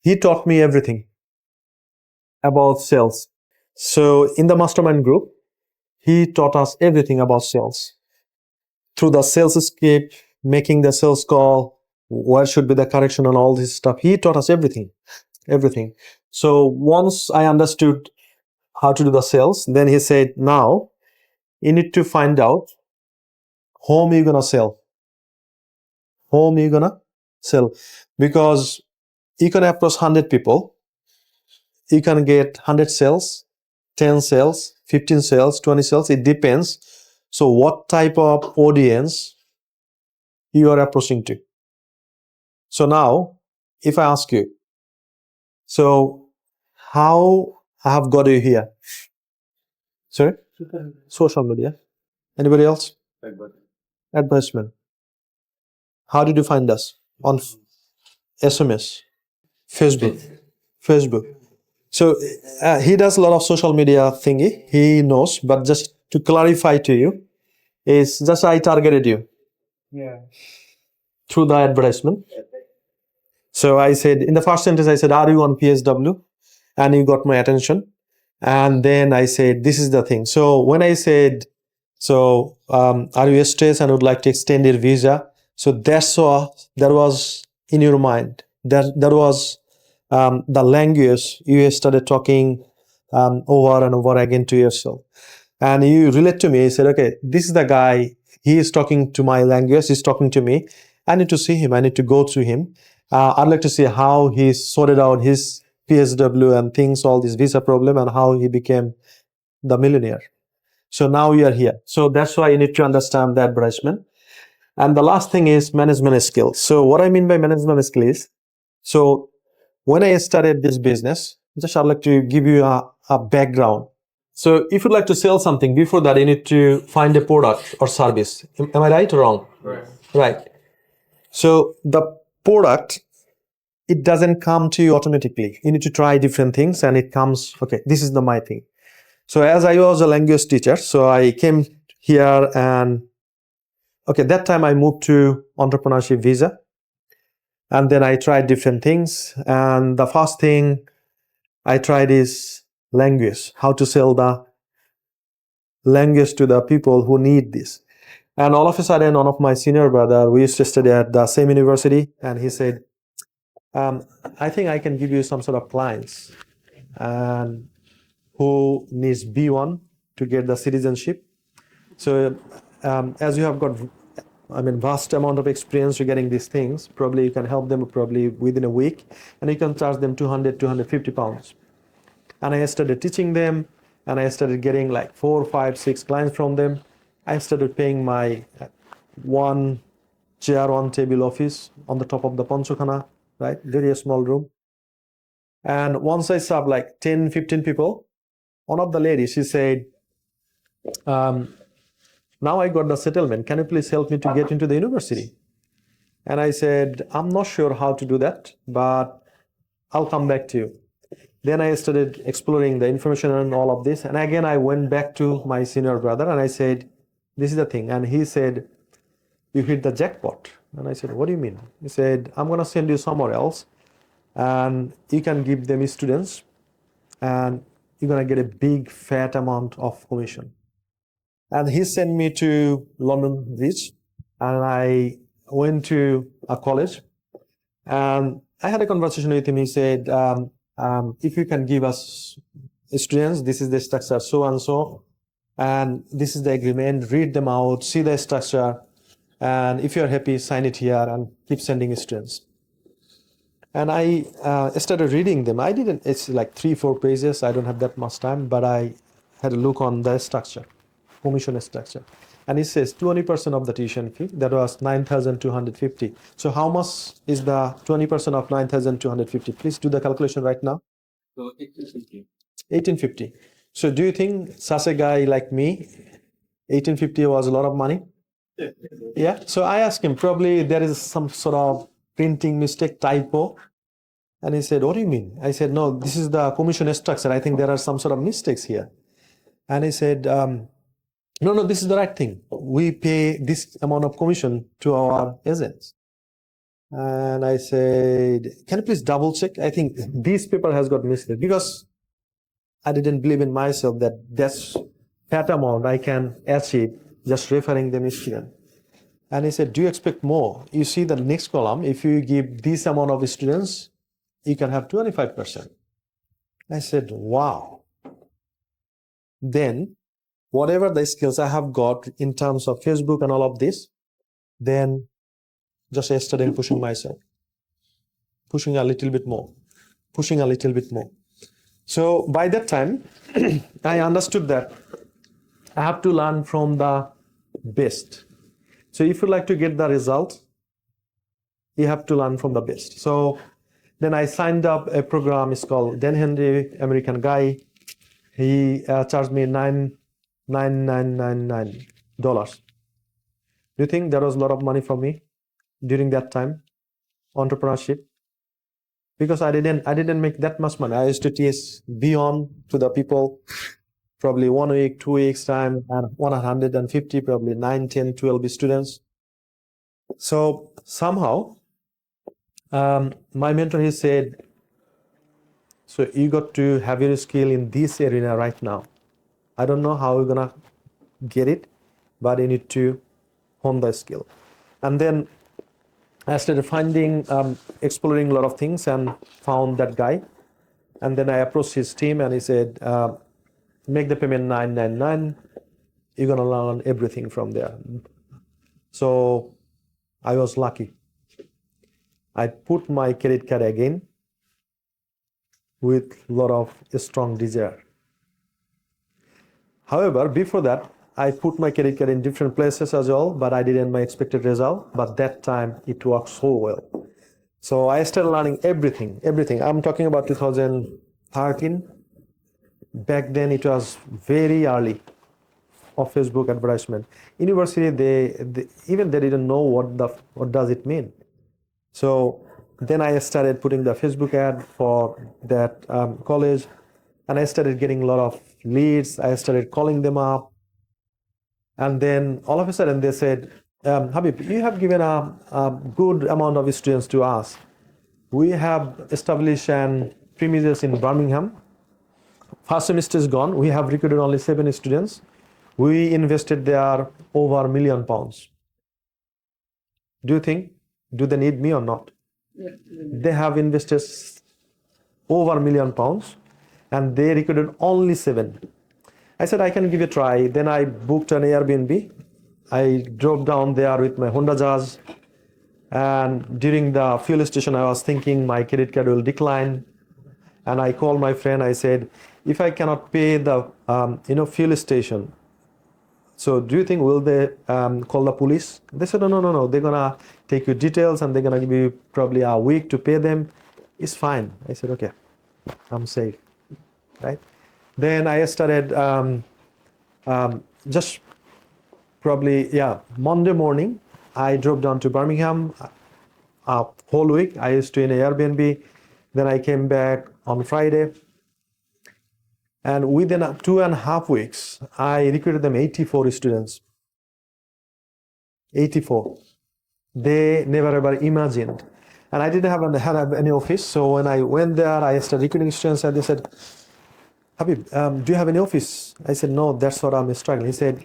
he taught me everything about sales. So in the mastermind group, he taught us everything about sales. Through the sales script, making the sales call, where should be the correction and all this stuff. He taught us everything. So once I understood how to do the sales, then he said, now you need to find out whom you're gonna sell. Because you can approach 100 people, you can get 100 sales, 10 sales, 15 sales, 20 sales, it depends. So what type of audience you are approaching to. So now, if I ask you, so how I have got you here? Sorry? Social media. Anybody else? Advertisement. How did you find us? On SMS, Facebook. So he does a lot of social media thingy. He knows, but just to clarify to you, is just I targeted you. Through the advertisement. So I said, in the first sentence, I said, are you on PSW? And you got my attention. And then I said, this is the thing. So when I said, so are you stressed and would like to extend your visa? So that was in your mind. That was the language you started talking over and over again to yourself. And you relate to me. You said, okay, this is the guy. He is talking to my language. He's talking to me. I need to see him. I need to go to him. I'd like to see how he sorted out his PSW and things, all this visa problem, and how he became the millionaire. So now you are here. So that's why you need to understand the advertisement. And the last thing is management skills. So what I mean by management skill is, so when I started this business, just I'd like to give you a background. So if you'd like to sell something, before that you need to find a product or service. Am I right or wrong? Right. So the product, it doesn't come to you automatically. You need to try different things and it comes, okay, this is my thing. So as I was a language teacher, so I came here and, okay, that time I moved to entrepreneurship visa. And then I tried different things. And the first thing I tried is language, how to sell the language to the people who need this. And all of a sudden, one of my senior brother, we used to study at the same university, and he said, I think I can give you some sort of clients and who needs B1 to get the citizenship. So as you have got, vast amount of experience regarding these things, probably you can help them probably within a week, and you can charge them 200, 250 pounds. And I started teaching them, and I started getting like 4, 5, 6 clients from them. I started paying my one chair, one table office on the top of the Panchokhana, right? Very small room. And once I served like 10, 15 people, one of the ladies, she said, now I got the settlement. Can you please help me to get into the university? And I said, I'm not sure how to do that, but I'll come back to you. Then I started exploring the information and all of this. And again, I went back to my senior brother and I said, this is the thing. And he said, you hit the jackpot. And I said, what do you mean? He said, I'm going to send you somewhere else and you can give them students and you're going to get a big fat amount of commission. And he sent me to London Bridge and I went to a college and I had a conversation with him. He said, if you can give us students, this is the structure, so and so, and this is the agreement, read them out, see the structure, and if you're happy, sign it here and keep sending students. And I started reading them. It's like 3-4 pages. I don't have that much time, but I had a look on the structure, commission structure. And it says 20% of the tuition fee, that was 9,250. So how much is the 20% of 9,250? Please do the calculation right now. So 1850. 1850. So do you think such a guy like me, 1850 was a lot of money? Yeah. So I asked him, probably there is some sort of printing mistake, typo. And he said, what do you mean? I said, no, this is the commission structure. I think there are some sort of mistakes here. And he said, no, this is the right thing. We pay this amount of commission to our agents. And I said, can you please double check? I think this paper has got mistake, because I didn't believe in myself that that's fat amount I can achieve just referring them student. And he said, do you expect more? You see the next column, if you give this amount of students, you can have 25%. I said, wow. Then whatever the skills I have got in terms of Facebook and all of this, then just yesterday pushing myself, pushing a little bit more. So by that time, I understood that I have to learn from the best. So if you like to get the result, you have to learn from the best. So then I signed up a program. It's called Dan Henry, American guy. He charged me $9,999. Do you think that was a lot of money for me during that time, entrepreneurship? Because I didn't make that much money. I used to teach beyond to the people, probably 1 week, 2 weeks time, and 150, probably 9, 10, 12 students. So somehow, my mentor, he said, so you got to have your skill in this arena right now. I don't know how you're gonna get it, but you need to hone the skill. And then I started finding, exploring a lot of things and found that guy. And then I approached his team and he said, make the payment $999. You're gonna learn everything from there. So I was lucky. I put my credit card again with a lot of strong desire. However, before that, I put my credit card in different places as well, but I didn't my expected result. But that time it worked so well. So I started learning everything. I'm talking about 2013. Back then it was very early of Facebook advertisement. University, they even they didn't know what does it mean. So then I started putting the Facebook ad for that college, and I started getting a lot of leads. I started calling them up, and then all of a sudden they said, Habib, you have given a good amount of students to us. We have established an premises in Birmingham. First semester is gone. We have recruited only 7 students. We invested there over £1 million. Do you think, do they need me or not? They have invested over £1 million and they recruited only 7. I said, I can give it a try. Then I booked an Airbnb. I drove down there with my Honda Jazz. And during the fuel station, I was thinking my credit card will decline. And I called my friend. I said, if I cannot pay the fuel station, so do you think will they call the police? They said, no. They're gonna take your details and they're gonna give you probably a week to pay them. It's fine. I said, okay, I'm safe, right? Then I started just probably Monday morning. I drove down to Birmingham. A whole week I used to in an Airbnb. Then I came back on Friday. And within 2.5 weeks, I recruited them 84 students. 84. They never ever imagined. And I didn't have any office. So when I went there, I started recruiting students and they said, Habib, do you have any office? I said, no, that's what I'm struggling. He said,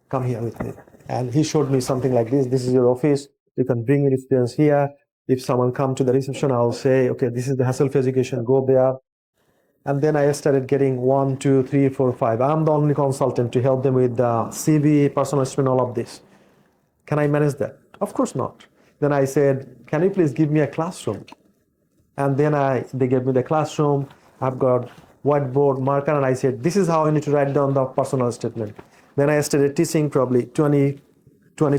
come here with me. And he showed me something like this. This is your office. You can bring your students here. If someone come to the reception, I'll say, okay, this is the Hasself Education, go there. And then I started getting 1, 2, 3, 4, 5. I'm the only consultant to help them with the CV, personal statement, all of this. Can I manage that? Of course not. Then I said, can you please give me a classroom? And then they gave me the classroom. I've got whiteboard, marker, and I said, this is how I need to write down the personal statement. Then I started teaching probably 20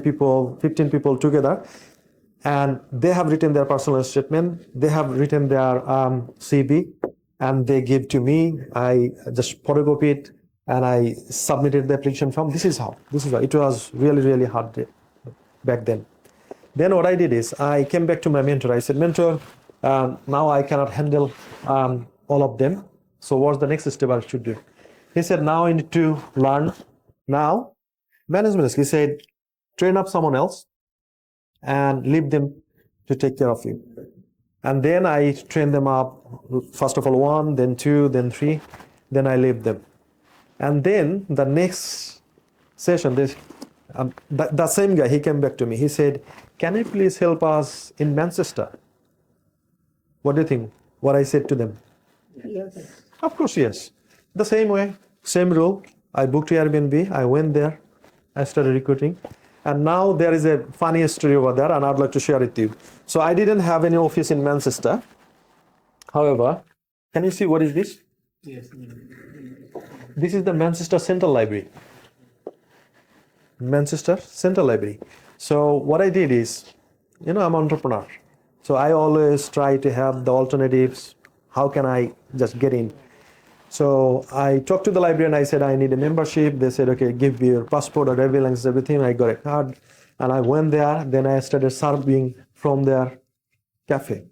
people, 15 people together. And they have written their personal statement. They have written their CV. And they give to me. I just photocopy it and I submitted the application form. This is how. It was really hard back then. Then what I did is I came back to my mentor. I said, mentor, now I cannot handle all of them. So what's the next step I should do? He said, now I need to learn now management. He said, train up someone else and leave them to take care of you. And then I train them up, first of all 1, then 2, then 3, then I leave them. And then the next session, the same guy, he came back to me. He said, can you please help us in Manchester? What do you think? What I said to them? Yes. Of course, yes. The same way, same rule. I booked Airbnb, I went there, I started recruiting. And now there is a funny story over there and I'd like to share it with you. So I didn't have any office in Manchester. However, can you see what is this? Yes. This is the Manchester Central Library. Manchester Central Library. So what I did is, I'm an entrepreneur. So I always try to have the alternatives. How can I just get in? So I talked to the library and I said, I need a membership. They said, okay, give me your passport or driving license, everything. I got a card and I went there. Then I started serving from their cafe.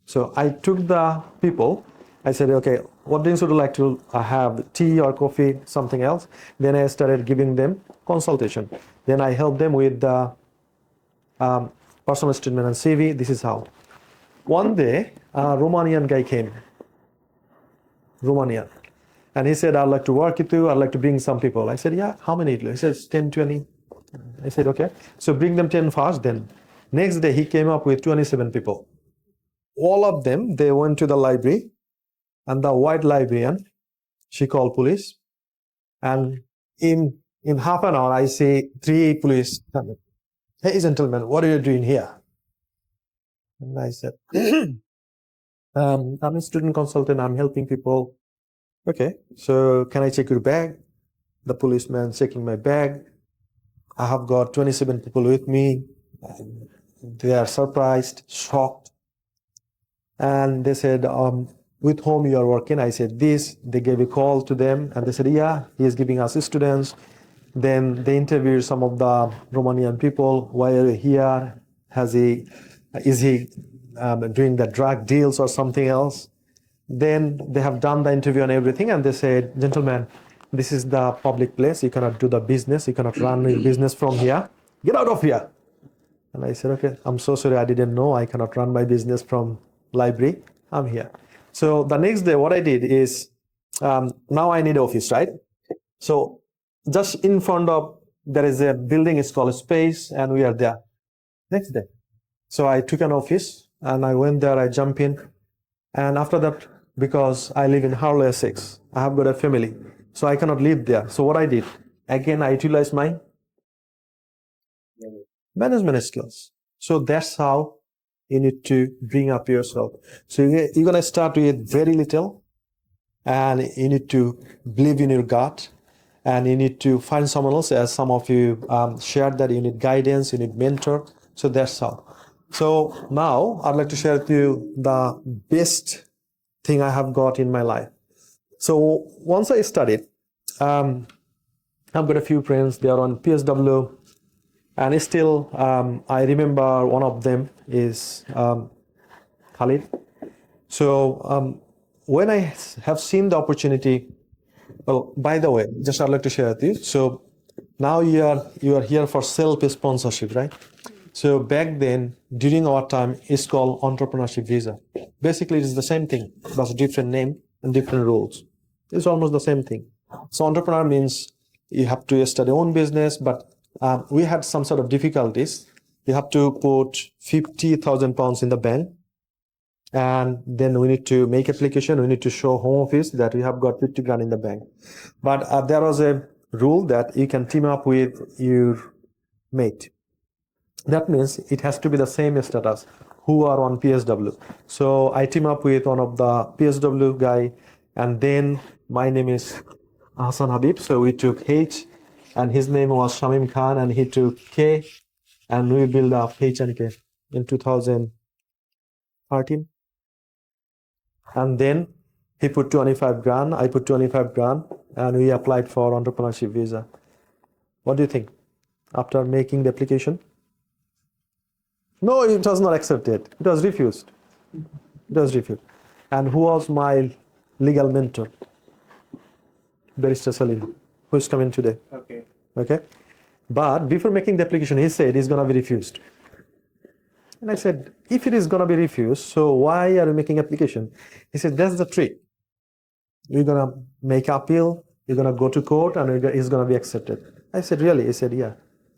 So I took the people. I said, okay, what drinks would you like to have? Tea or coffee, something else? Then I started giving them consultation. Then I helped them with the personal statement and CV. This is how. One day, a Romanian guy came. Romanian. And he said, I'd like to work with you. I'd like to bring some people. I said, yeah, how many? He says, 10, 20. I said, okay. So bring them 10 first. Then next day, he came up with 27 people. All of them, they went to the library. And the white librarian, she called police. And in half an hour, I see 3 police coming. Hey, gentlemen, what are you doing here? And I said, I'm a student consultant. I'm helping people. Okay, so can I check your bag? The policeman checking my bag. I have got 27 people with me. They are surprised, shocked. And they said, with whom you are working? I said, this. They gave a call to them and they said, yeah, he is giving us students. Then they interviewed some of the Romanian people. Why are you here? Is he doing the drug deals or something else? Then they have done the interview and everything, and they said, gentlemen, this is the public place. You cannot do the business. You cannot run a business from here. Get out of here. And I said, okay, I'm so sorry. I didn't know. I cannot run my business from library. I'm here. So the next day, what I did is, now I need office, right? So just in front of, there is a building, it's called Space, and we are there. Next day. So I took an office and I went there, I jumped in. And after that, because I live in Harlow, Essex, I have got a family, so I cannot live there. So what I did, again, I utilized my management skills. So that's how you need to bring up yourself. So you're going to start with very little, and you need to believe in your gut, and you need to find someone else, as some of you shared, that you need guidance, you need mentor. So that's how. So now I'd like to share with you the best thing I have got in my life. So once I studied, I've got a few friends, they are on PSW, and still I remember one of them is Khalid. So when I have seen the opportunity, well, by the way, just I'd like to share with you. So now you are here for self-sponsorship, right? So back then, during our time, it's called entrepreneurship visa. Basically, it's the same thing, but a different name and different rules. It's almost the same thing. So entrepreneur means you have to start your own business, but we had some sort of difficulties. You have to put 50,000 pounds in the bank, and then we need to make application. We need to show home office that we have got 50 grand in the bank. But there was a rule that you can team up with your mate. That means it has to be the same status who are on PSW. So I team up with one of the PSW guy, and then my name is Hassan Habib. So we took H, and his name was Shamim Khan, and he took K, and we built up H and K in 2013. And then he put 25 grand, I put 25 grand, and we applied for entrepreneurship visa. What do you think after making the application? No, it was not accepted. It was refused. It was refused. And who was my legal mentor? Barrister Salim, who is coming today. Okay. But before making the application, he said it's going to be refused. And I said, if it is going to be refused, so why are you making application? He said, that's the trick. You're going to make appeal, you're going to go to court, and it's going to be accepted. I said, really? He said, yeah.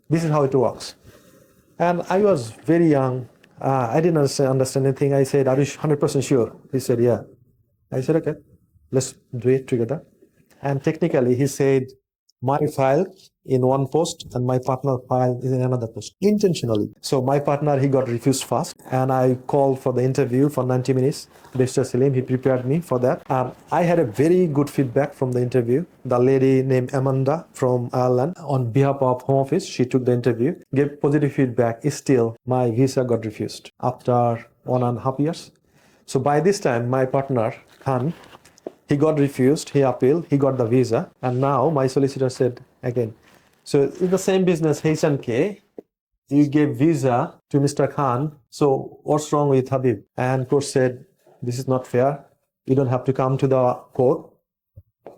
This is how it works. And I was very young. I didn't understand anything. I said, are you 100% sure? He said, yeah. I said, okay, let's do it together. And technically, he said, my file in one post and my partner file is in another post, intentionally. So my partner, he got refused fast, and I called for the interview for 90 minutes. Mr. Salim, he prepared me for that. I had a very good feedback from the interview. The lady named Amanda from Ireland, on behalf of Home Office, she took the interview, gave positive feedback. Still, my visa got refused after 1.5 years. So by this time, my partner, Khan, he got refused, he appealed, he got the visa, and now my solicitor said again, so in the same business, H&K, you gave visa to Mr. Khan, so what's wrong with Habib? And court said, this is not fair, you don't have to come to the court.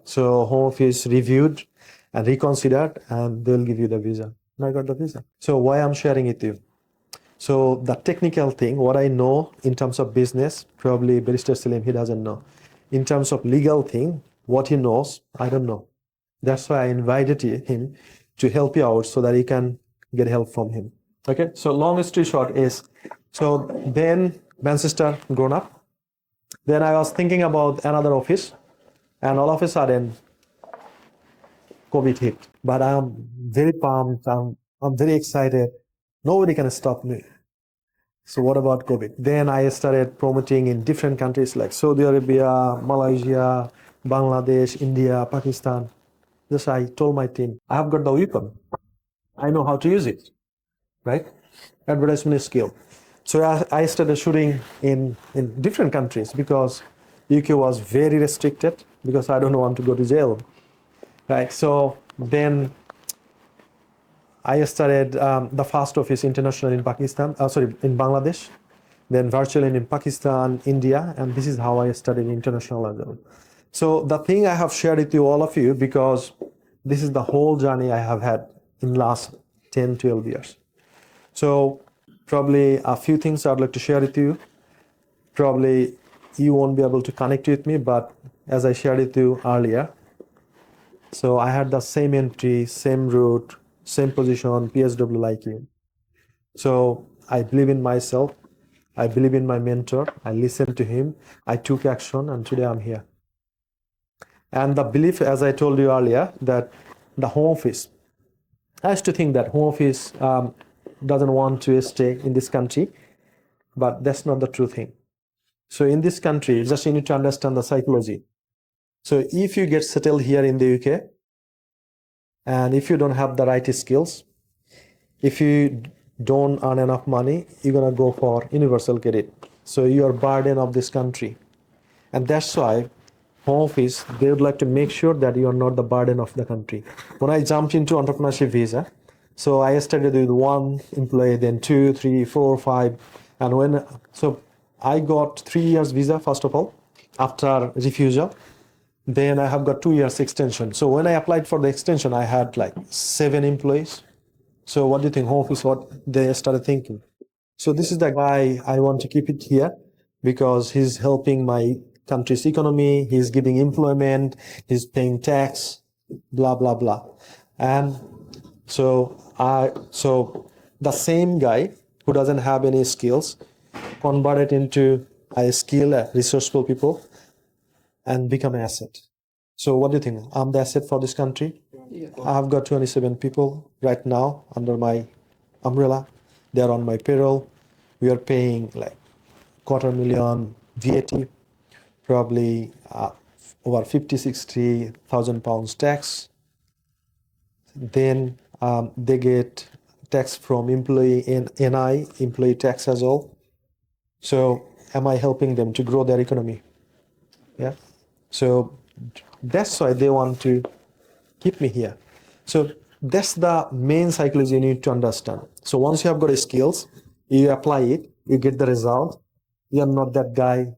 So Home Office reviewed and reconsidered, and they'll give you the visa. And I got the visa. So why I'm sharing it with you? So the technical thing, what I know in terms of business, probably Barrister Salim, he doesn't know. In terms of legal thing, what he knows, I don't know. That's why I invited him to help you out so that you can get help from him. Okay, so long story short is, so then Manchester grown up. Then I was thinking about another office, and all of a sudden, COVID hit. But I'm very pumped, I'm very excited. Nobody can stop me. So what about COVID? Then I started promoting in different countries like Saudi Arabia, Malaysia, Bangladesh, India, Pakistan. Just I told my team, I have got the weapon. I know how to use it, right? advertisement skill. So I started shooting in different countries because UK was very restricted because I don't want to go to jail, right? So then I started the first office international in Pakistan, in Bangladesh, then virtually in Pakistan, India, and this is how I studied international level. So the thing I have shared with you, all of you, because this is the whole journey I have had in last 10, 12 years. So probably a few things I'd like to share with you. Probably you won't be able to connect with me, but as I shared with you earlier, so I had the same entry, same route, same position, PSW like you. So I believe in myself. I believe in my mentor. I listened to him. I took action, and today I'm here. And the belief, as I told you earlier, that the home office, I used to think that home office doesn't want to stay in this country, but that's not the true thing. So in this country, just you need to understand the psychology. So if you get settled here in the UK, and if you don't have the right skills, if you don't earn enough money, you're gonna go for universal credit. So you're burden of this country. And that's why home office, they would like to make sure that you are not the burden of the country. When I jumped into entrepreneurship visa, so I started with 1 employee, then 2, 3, 4, 5. And so I got 3 years visa, first of all, after refusal. Then I have got 2 years extension. So when I applied for the extension, I had like 7 employees. So what do you think home office, what they started thinking? So this is the guy I want to keep it here because he's helping my country's economy, he's giving employment, he's paying tax, blah, blah, blah. And so the same guy who doesn't have any skills converted into a skill, resourceful people and become an asset. So what do you think? I'm the asset for this country. Yeah. I have got 27 people right now under my umbrella. They're on my payroll. We are paying like $250,000 VAT, probably over 50,000-60,000 pounds tax. Then they get tax from employee NI, employee tax as well. So am I helping them to grow their economy? Yeah. So that's why they want to keep me here. So that's the main psychology you need to understand. So once you have got skills, you apply it, you get the result. You are not that guy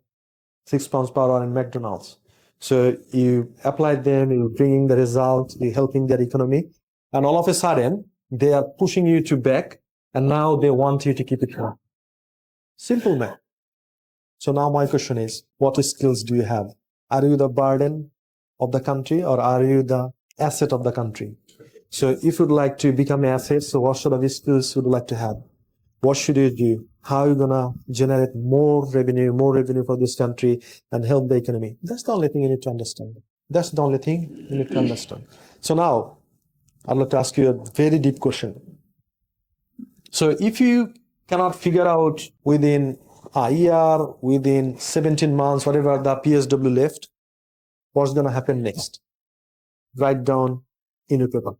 6 pounds per hour in McDonald's. So you apply them, you're bringing the result, you're helping their economy, and all of a sudden they are pushing you to back, and now they want you to keep it on. Simple, man. So now my question is, what skills do you have? Are you the burden of the country or are you the asset of the country? So if you'd like to become an asset, so what sort of skills would you like to have? What should you do? How are you gonna generate more revenue for this country and help the economy? That's the only thing you need to understand. That's the only thing you need to understand. So now, I'd like to ask you a very deep question. So if you cannot figure out within a year, within 17 months, whatever the PSW left, what's gonna happen next? Write down in your paper.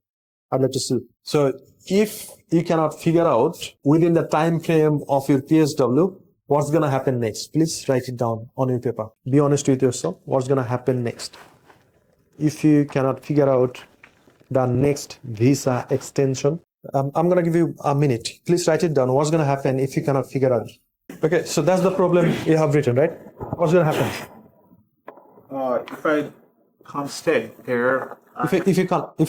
I'd like to see. So if you cannot figure out within the time frame of your PSW, what's going to happen next? Please write it down on your paper. Be honest with yourself. What's going to happen next? If you cannot figure out the next visa extension, I'm going to give you a minute. Please write it down. What's going to happen if you cannot figure out? Okay, so that's the problem you have written, right? What's going to happen? If I can't stay here, If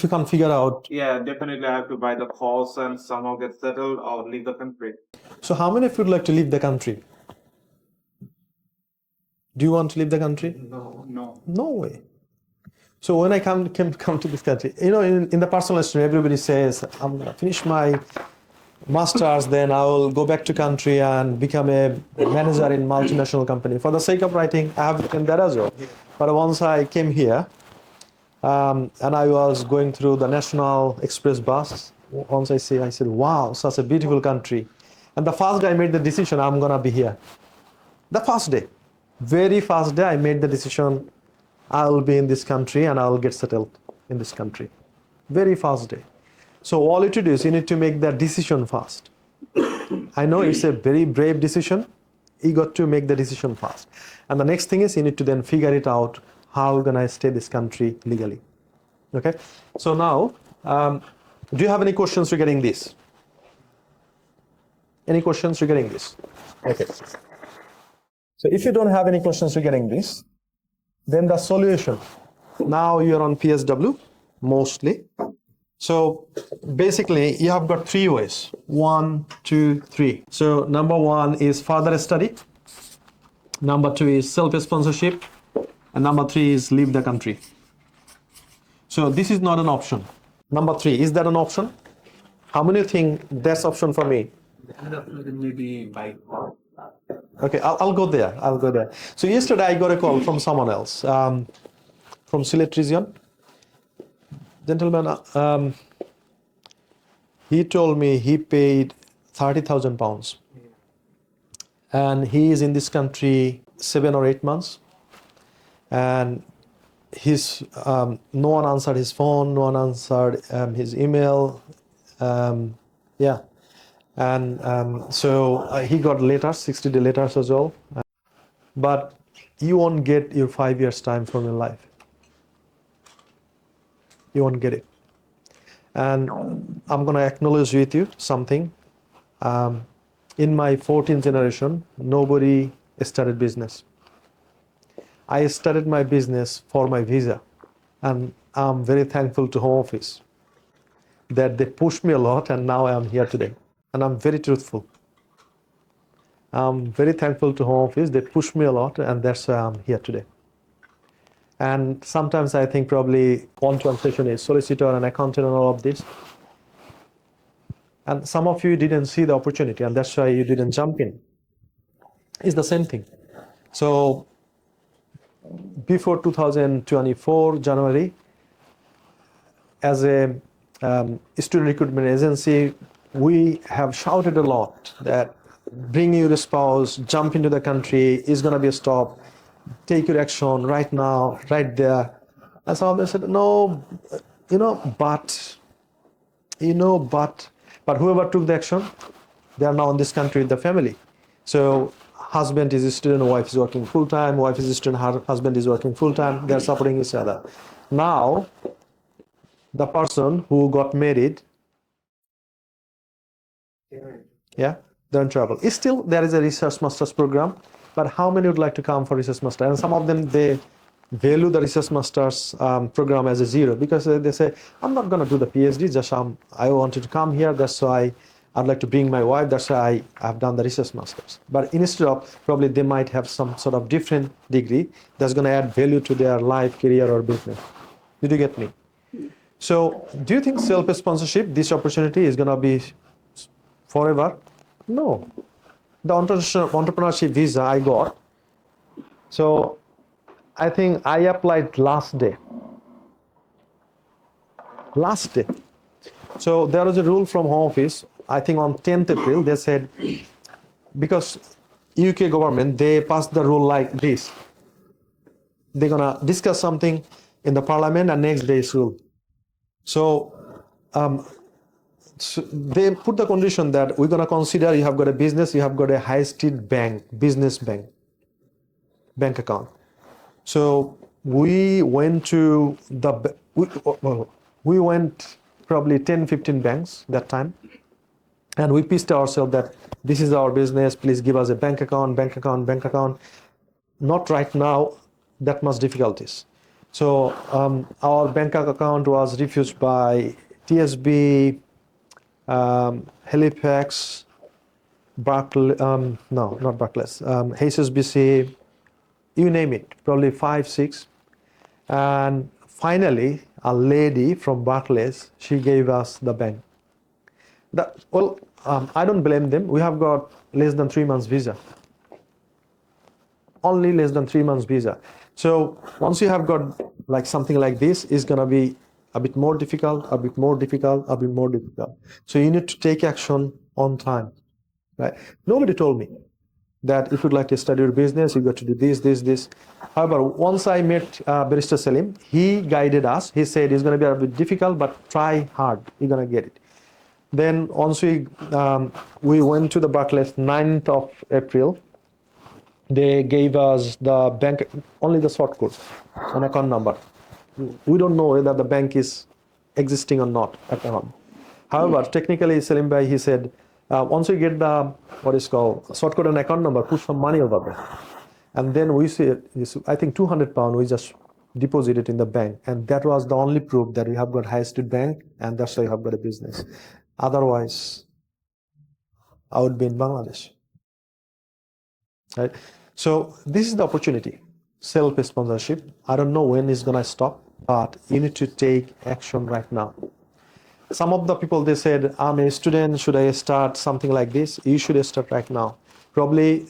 you can't figure out. yeah, definitely I have to buy the course and somehow get settled or leave the country. So how many of you would like to leave the country? Do you want to leave the country? No. No way. So when I come to this country, in the personal story, everybody says, I'm going to finish my master's, then I will go back to country and become a manager in multinational company. For the sake of writing, I have written that as well. But once I came here, and I was going through the National Express bus, once I said, wow, such a beautiful country. And the first day I made the decision, I'm going to be here. The first day, very first day, I made the decision, I will be in this country and I will get settled in this country. Very first day. So all you need to do is you need to make that decision fast. I know it's a very brave decision. You got to make the decision fast. And the next thing is you need to then figure it out, how can I stay this country legally? Okay. So now, do you have any questions regarding this? Any questions regarding this? Okay. So if you don't have any questions regarding this, then the solution. Now you're on PSW mostly. So basically you have got 3 ways. 1, 2, 3. So number 1 is further study. Number 2 is self-sponsorship. And number 3 is leave the country. So this is not an option. Number 3, is that an option? How many think that's option for me? Maybe by. Okay, I'll go there. I'll go there. So yesterday I got a call from someone else, from Sylhet region. Gentleman, he told me he paid £30,000, and he is in this country 7 or 8 months, and his no one answered his phone, no one answered his email, yeah. And so he got letters, 60-day letters as well. But you won't get your 5 years time from your life. You won't get it. And I'm going to acknowledge with you something. In my 14th generation, nobody started business. I started my business for my visa. And I'm very thankful to Home Office that they pushed me a lot, and now I am here today. And I'm very truthful. I'm very thankful to Home Office. They pushed me a lot, and that's why I'm here today. And sometimes I think probably one translation is solicitor and accountant and all of this. And some of you didn't see the opportunity, and that's why you didn't jump in. It's the same thing. So before 2024 January, as a student recruitment agency, we have shouted a lot that bring your spouse, jump into the country, is going to be a stop, take your action right now, right there. And some of them said, no, but whoever took the action, they are now in this country with the family. So husband is a student, wife is working full-time, wife is a student, husband is working full-time, they are supporting each other. Now, the person who got married, yeah, they're in trouble. It's still, there is a research master's program, but how many would like to come for research master? And some of them, they value the research master's program as a 0, because they say, I'm not going to do the PhD, just I wanted to come here, that's why I'd like to bring my wife, that's why I've done the research master's. But instead of, probably they might have some sort of different degree that's going to add value to their life, career, or business. Did you get me? So do you think self-sponsorship, this opportunity is going to be forever? No. The entrepreneurship visa I got, so I think I applied last day. So there was a rule from Home Office, I think on 10th April, they said, because UK government, they passed the rule like this. They're going to discuss something in the parliament and next day's rule. So they put the condition that we're going to consider you have got a business, you have got a high-street bank, business bank account. So we went to we went probably 10, 15 banks that time, and we pitched ourselves that this is our business, please give us a bank account. Not right now, that much difficulties. So our bank account was refused by TSB, Halifax, Barclays, no, not Barclays, HSBC, you name it, probably 5, 6. And finally, a lady from Barclays, she gave us the bank. I don't blame them. We have got less than 3 months visa. Only less than 3 months visa. So once you have got like something like this, it's going to be a bit more difficult. So you need to take action on time, right? Nobody told me that if you'd like to study your business, you got to do this. However, once I met Barrister Salim, he guided us. He said it's going to be a bit difficult, but try hard. You're going to get it. Then once we went to the Barclays 9th of April, they gave us the bank, only the short code, an account number. We don't know whether the bank is existing or not at the moment. However, technically, Salim Bhai, he said, once we get the, what is called, short code and account number, put some money over there. And then we said, I think £200, we just deposited in the bank. And that was the only proof that we have got high street bank, and that's why we have got a business. Otherwise, I would be in Bangladesh. Right? So this is the opportunity, self-sponsorship. I don't know when it's gonna stop, but you need to take action right now. Some of the people, they said, I'm a student, should I start something like this? You should start right now. Probably,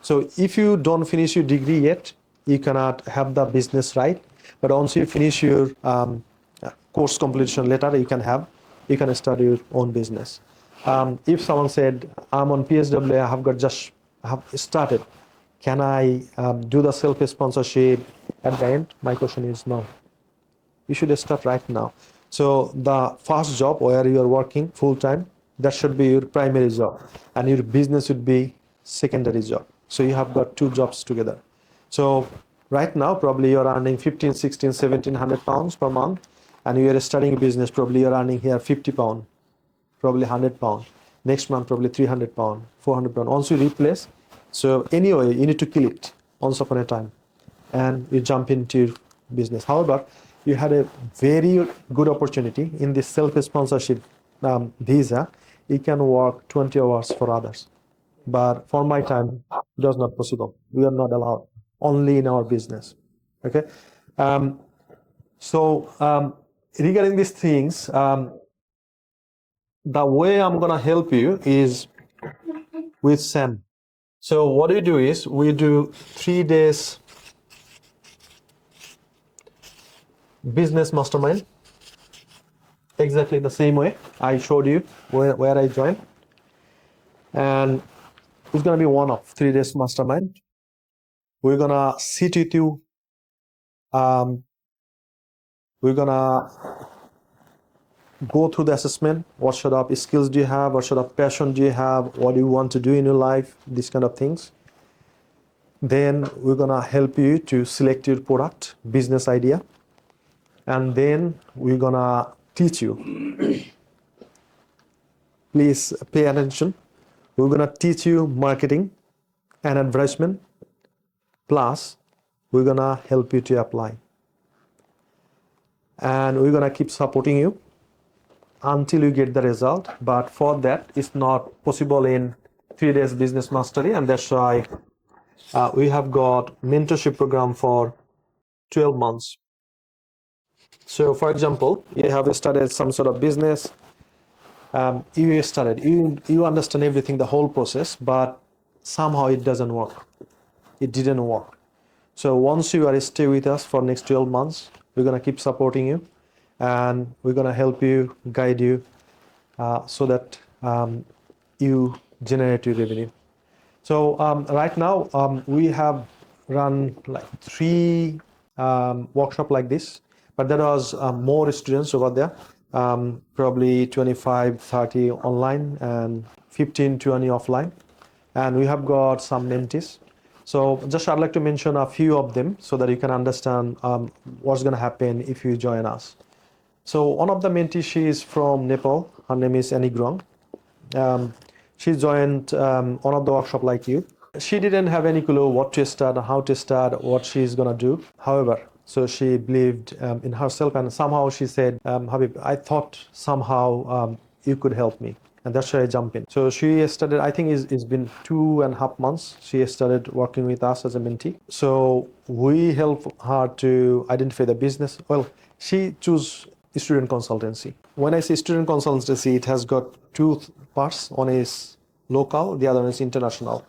so if you don't finish your degree yet, you cannot have the business right. But once you finish your course completion later, you can start your own business. If someone said, I'm on PSW, I have started, can I do the self-sponsorship at the end? My question is no. You should start right now. So the first job where you are working full-time, that should be your primary job, and your business should be secondary job. So you have got two jobs together. So right now, probably you're earning 15, 16, 1700 pounds per month, and you are starting a business, probably you're earning here 50 pounds, probably 100 pounds. Next month, probably 300 pounds, 400 pounds. Once you replace, so anyway, you need to kill it once upon a time, and you jump into your business. However, you had a very good opportunity in this self-sponsorship visa. You can work 20 hours for others. But for my time, it was not possible. We are not allowed, only in our business. Okay. Regarding these things, the way I'm gonna help you is with Sam. So what we do is we do 3 days business mastermind, exactly the same way I showed you where I joined, and it's gonna be one of 3 days mastermind. We're gonna sit with you. We're gonna go through the assessment. What sort of skills do you have? What sort of passion do you have? What do you want to do in your life? These kind of things. Then we're gonna help you to select your product, business idea. And then we're gonna teach you. Please pay attention. We're gonna teach you marketing and advertisement. Plus, we're gonna help you to apply. And we're gonna keep supporting you until you get the result. But for that, it's not possible in 3 days business mastery, and that's why we have got mentorship program for 12 months. So for example, you have started some sort of business, you understand everything, the whole process, but somehow it doesn't work. It didn't work. So once you are stay with us for next 12 months, we're gonna keep supporting you, and we're gonna help you, guide you, so that you generate your revenue. So right now we have run like 3 workshop like this, but there was more students over there, probably 25, 30 online and 15, 20 offline. And we have got some mentees. So just I'd like to mention a few of them so that you can understand what's going to happen if you join us. So one of the mentees, she is from Nepal. Her name is Annie Grong. She joined one of the workshop like you. She didn't have any clue what to start, how to start, what she's gonna do. However, so she believed in herself, and somehow she said, Habib, I thought somehow you could help me. And that's why I jumped in. So she started, I think it's been 2.5 months. She started working with us as a mentee. So we help her to identify the business. Well, she chose student consultancy. When I say student consultancy, it has got 2 parts. One is local, the other one is international.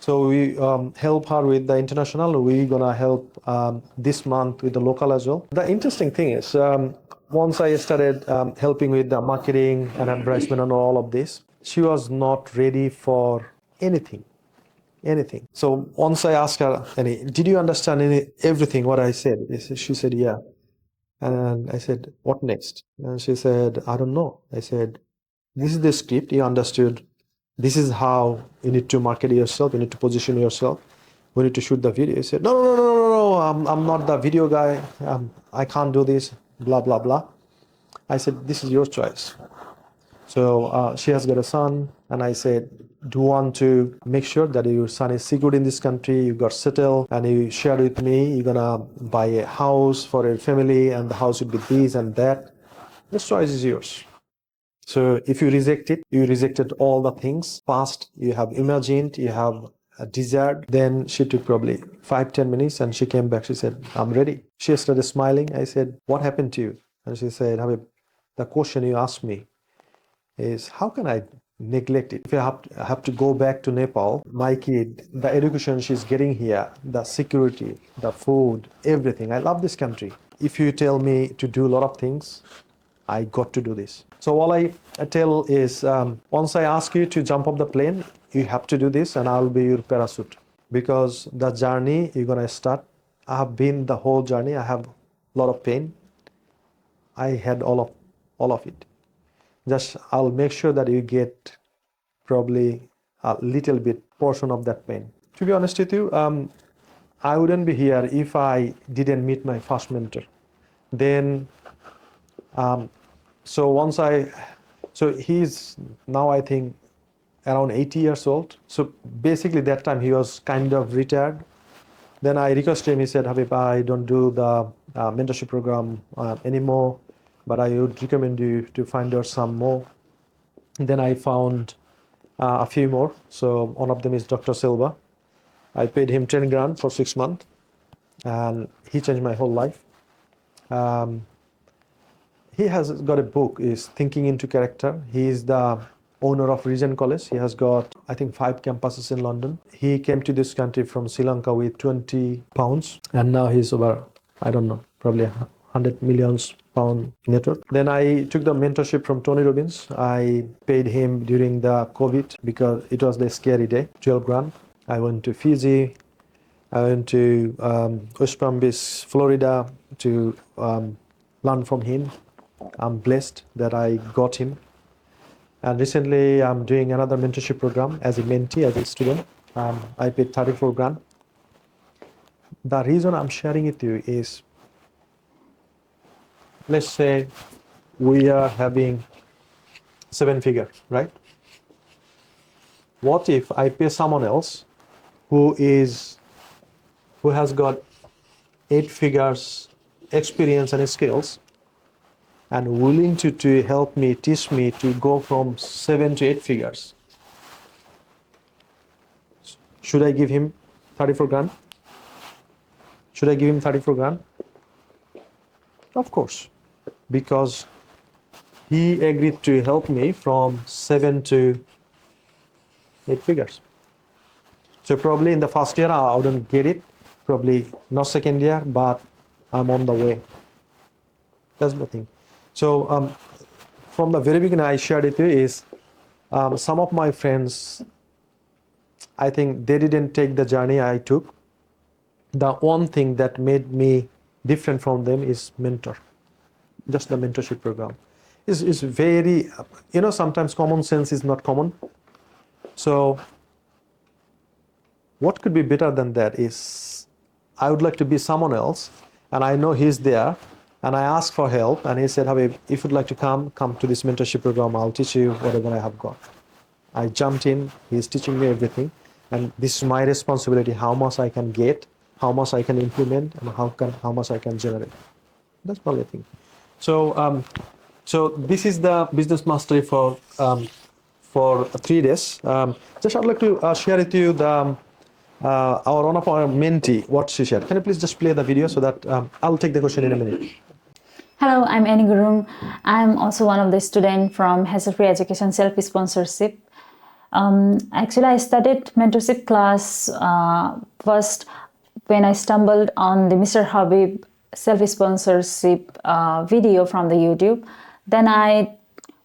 So we help her with the international. We're gonna help this month with the local as well. The interesting thing is, once I started helping with the marketing and advertisement and all of this, she was not ready for anything. So once I asked her, Annie, did you understand everything what I said? She said, yeah. And I said, what next? And she said, I don't know. I said, This is the script. You understood. This is how you need to market yourself. You need to position yourself. We need to shoot the video. You said, no, no, no, no, no, no. I'm not the video guy. I can't do this. Blah, blah, blah. I said, this is your choice. So she has got a son, and I said, do you want to make sure that your son is secure in this country, you got settled, and you share with me, you're gonna buy a house for a family, and the house would be this and that. This choice is yours. So if you reject it, you rejected all the things past you have imagined, you have desired. Then she took probably 5-10 minutes, and she came back. She said, I'm ready. She started smiling. I said, what happened to you? And she said, Habib, the question you asked me is, how can I neglect it? If I have to go back to Nepal, my kid, the education she's getting here, the security, the food, everything. I love this country. If you tell me to do a lot of things, I got to do this. So all I tell is, once I ask you to jump off the plane, you have to do this, and I'll be your parachute. Because the journey you're gonna start, I have been the whole journey. I have a lot of pain. I had all of it. Just I'll make sure that you get probably a little bit portion of that pain. To be honest with you, I wouldn't be here if I didn't meet my first mentor. Then, so he's now, I think, around 80 years old. So basically that time he was kind of retired. Then I requested him. He said, Habib, I don't do the mentorship program anymore, but I would recommend you to find out some more. Then I found a few more. So one of them is Dr. Silva. I paid him 10 grand for 6 months, and he changed my whole life. He has got a book, is Thinking into Character. He is the owner of Regent College. He has got, I think, 5 campuses in London. He came to this country from Sri Lanka with 20 pounds, and now he's over, I don't know, probably 100 million pound network. Then I took the mentorship from Tony Robbins. I paid him during the COVID because it was the scary day, 12 grand. I went to Fiji. I went to West Palm Beach, Florida to learn from him. I'm blessed that I got him. And recently I'm doing another mentorship program as a mentee, as a student. I paid 34 grand. The reason I'm sharing it with you is, let's say we are having 7 figure, right? What if I pay someone else who has got 8 figures experience and skills, and willing to help me, teach me to go from 7 to 8 figures? Should I give him 34 grand? Should I give him 34 grand? Of course, because he agreed to help me from 7 to 8 figures. So probably in the first year I wouldn't get it, probably not second year, but I'm on the way. That's the thing. So from the very beginning I shared it with you is, some of my friends, I think they didn't take the journey I took. The one thing that made me different from them is mentor. Just the mentorship program is very, sometimes common sense is not common. So what could be better than that is, I would like to be someone else, and I know he's there, and I asked for help, and he said, Habib, if you'd like to come to this mentorship program, I'll teach you whatever I have got. I jumped in, he's teaching me everything, and this is my responsibility, how much I can get, how much I can implement, and how much I can generate. That's probably the thing. So so this is the business mastery for 3 days. Just I'd like to share with you the one of our mentee, what she shared. Can you please just play the video so that I'll take the question in a minute. Hello, I'm Annie Gurung. I'm also one of the students from Hassle-Free Education Self-Sponsorship. Actually, I started mentorship class first when I stumbled on the Mr. Habib self-sponsorship video from the YouTube. Then I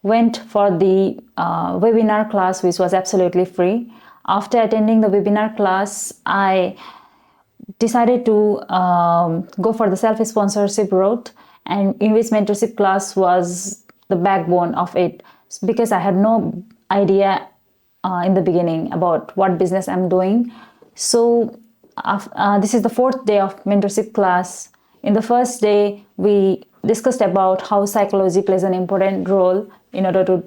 went for the webinar class, which was absolutely free. After attending the webinar class, I decided to go for the self-sponsorship route, and in which mentorship class was the backbone of it. because I had no idea in the beginning about what business I'm doing. So this is the fourth day of mentorship class. In the first day, we discussed about how psychology plays an important role in order to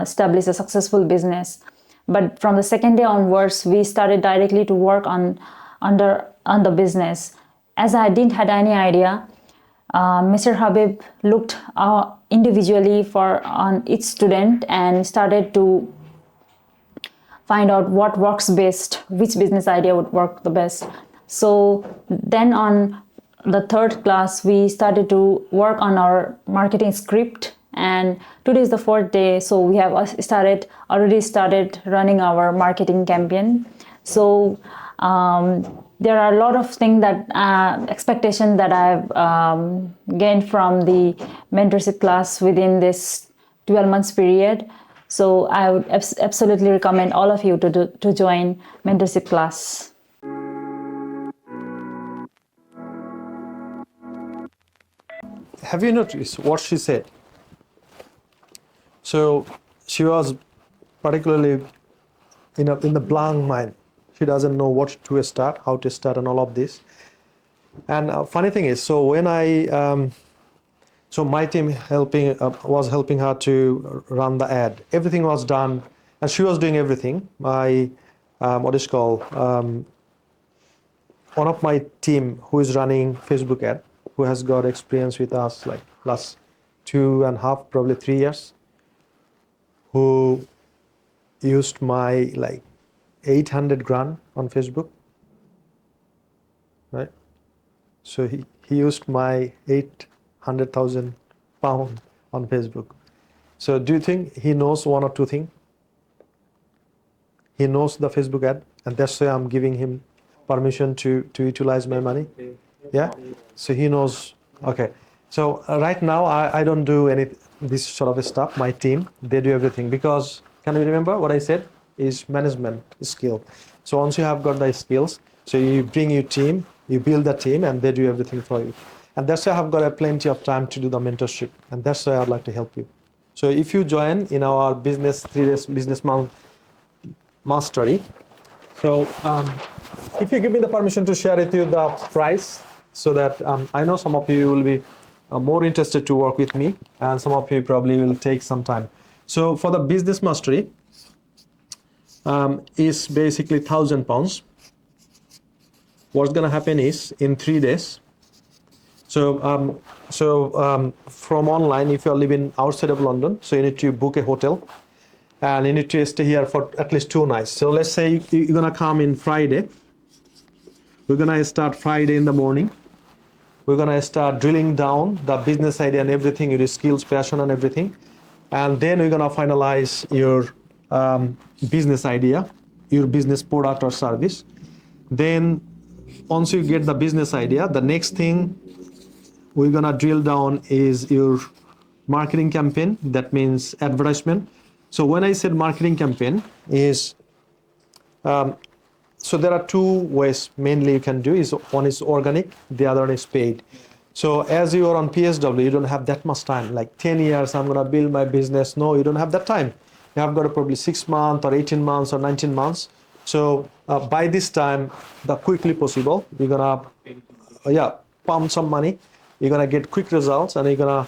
establish a successful business. But from the second day onwards, we started directly to work on the business. As I didn't had any idea, Mr. Habib looked individually on each student and started to find out what works best, which business idea would work the best. So then on the third class, we started to work on our marketing script, and today is the fourth day, so we have already started running our marketing campaign. So there are a lot of things expectations that I've gained from the mentorship class within this 12 months period. So I would absolutely recommend all of you to join mentorship class. Have you noticed what she said? So she was particularly in the blank mind. She doesn't know what to start, how to start, and all of this. And funny thing is, so when so my team was helping her to run the ad. Everything was done, and she was doing everything. My one of my team who is running Facebook ad, who has got experience with us like last 2.5, probably 3 years, who used my like 800 grand on Facebook, right? So he used my 800,000 pound on Facebook. So do you think he knows one or two things? He knows the Facebook ad, and that's why I'm giving him permission to utilize my money. Yeah. So he knows. Okay. So right now I don't do this sort of stuff. My team, they do everything, because can you remember what I said is management skill. So once you have got the skills, so you bring your team, you build the team, and they do everything for you. And that's why I've got plenty of time to do the mentorship, and that's why I'd like to help you. So if you join in our 3 days business mastery, so if you give me the permission to share with you the price, so that I know some of you will be more interested to work with me, and some of you probably will take some time. So for the business mastery, is basically £1,000. What's gonna happen is in 3 days. So from online, if you're living outside of London, so you need to book a hotel, and you need to stay here for at least 2 nights. So let's say you're gonna come in Friday. We're gonna start Friday in the morning. We're gonna start drilling down the business idea and everything, your skills, passion, and everything. And then we're gonna finalize your business idea, your business product or service. Then once you get the business idea, the next thing we're gonna drill down is your marketing campaign. That means advertisement. So when I said marketing campaign is, so there are 2 ways mainly you can do. One is organic, the other one is paid. So as you are on PSW, you don't have that much time, like 10 years, I'm gonna build my business. No, you don't have that time. You have got probably 6 months or 18 months or 19 months. So by this time, the quickly possible, you're gonna pump some money. You're gonna get quick results, and you're gonna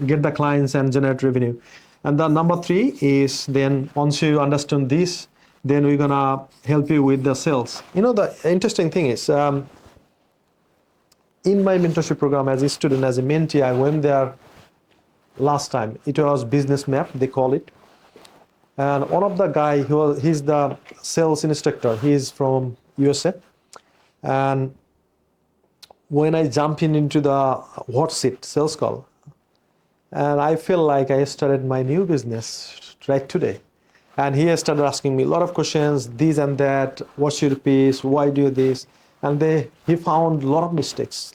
get the clients and generate revenue. And the number 3 is, then once you understand this, then we're gonna help you with the sales. You know, the interesting thing is, in my mentorship program, as a student, as a mentee, I went there last time. It was business map, they call it. And one of the guy, he's the sales instructor. He's from USA. And when I jump into the what's it sales call, and I feel like I started my new business right today. And he started asking me a lot of questions, this and that, what's your piece, why do this? And he found a lot of mistakes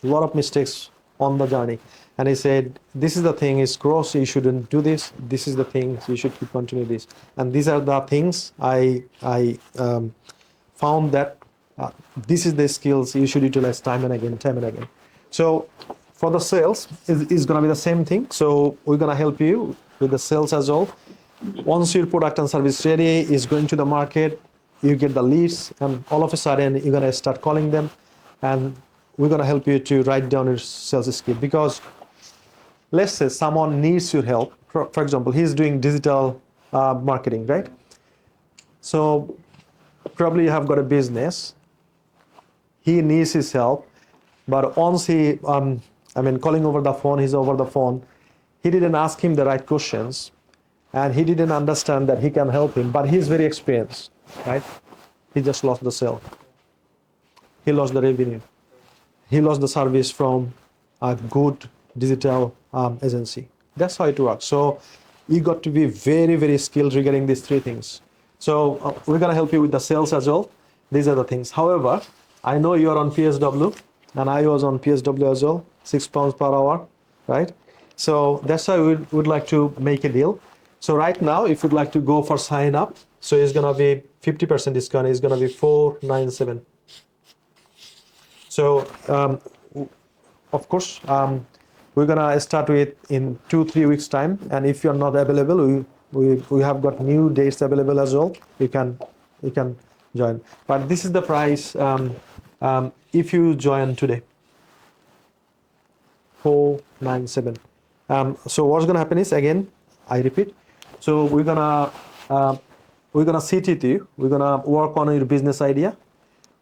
on the journey. And he said, this is the thing, is gross, you shouldn't do this. This is the thing, you should keep continue this. And these are the things I found that this is the skills you should utilize time and again. So for the sales, is going to be the same thing. So we're going to help you with the sales as well. Once your product and service ready, is going to the market, you get the leads, and all of a sudden you're going to start calling them, and we're going to help you to write down your sales skill. Because let's say someone needs your help. For example, he's doing digital marketing, right? So probably you have got a business. He needs his help, but once he, calling over the phone, he's over the phone. He didn't ask him the right questions, and he didn't understand that he can help him. But he's very experienced, right? He just lost the sale. He lost the revenue. He lost the service from a good digital agency. That's how it works. So you got to be very, very skilled regarding these three things. So we're going to help you with the sales as well. These are the things. However, I know you're on PSW, and I was on PSW as well, £6 per hour, right? So that's why we would like to make a deal. So right now, if you'd like to go for sign up, so it's going to be 50% discount. It's going to be $497. So of course, we're going to start with in 2-3 weeks time. And if you're not available, we have got new dates available as well. You can join. But this is the price if you join today. 497. So what's going to happen is, again, I repeat. So we're gonna sit with you. We're gonna work on your business idea.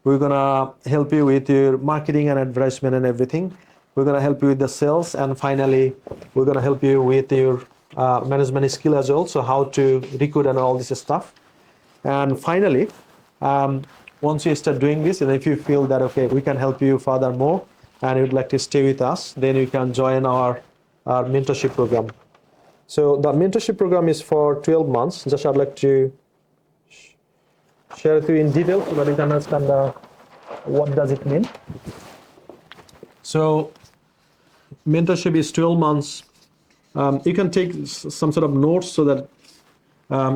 We're gonna help you with your marketing and advertisement and everything. We're gonna help you with the sales, and finally, we're gonna help you with your management skill as well. So how to recruit and all this stuff. And finally, once you start doing this, and if you feel that okay, we can help you furthermore, and you'd like to stay with us, then you can join our mentorship program. So the mentorship program is for 12 months. Just I'd like to share with you in detail so that you can understand what does it mean. So mentorship is 12 months. You can take some sort of notes so that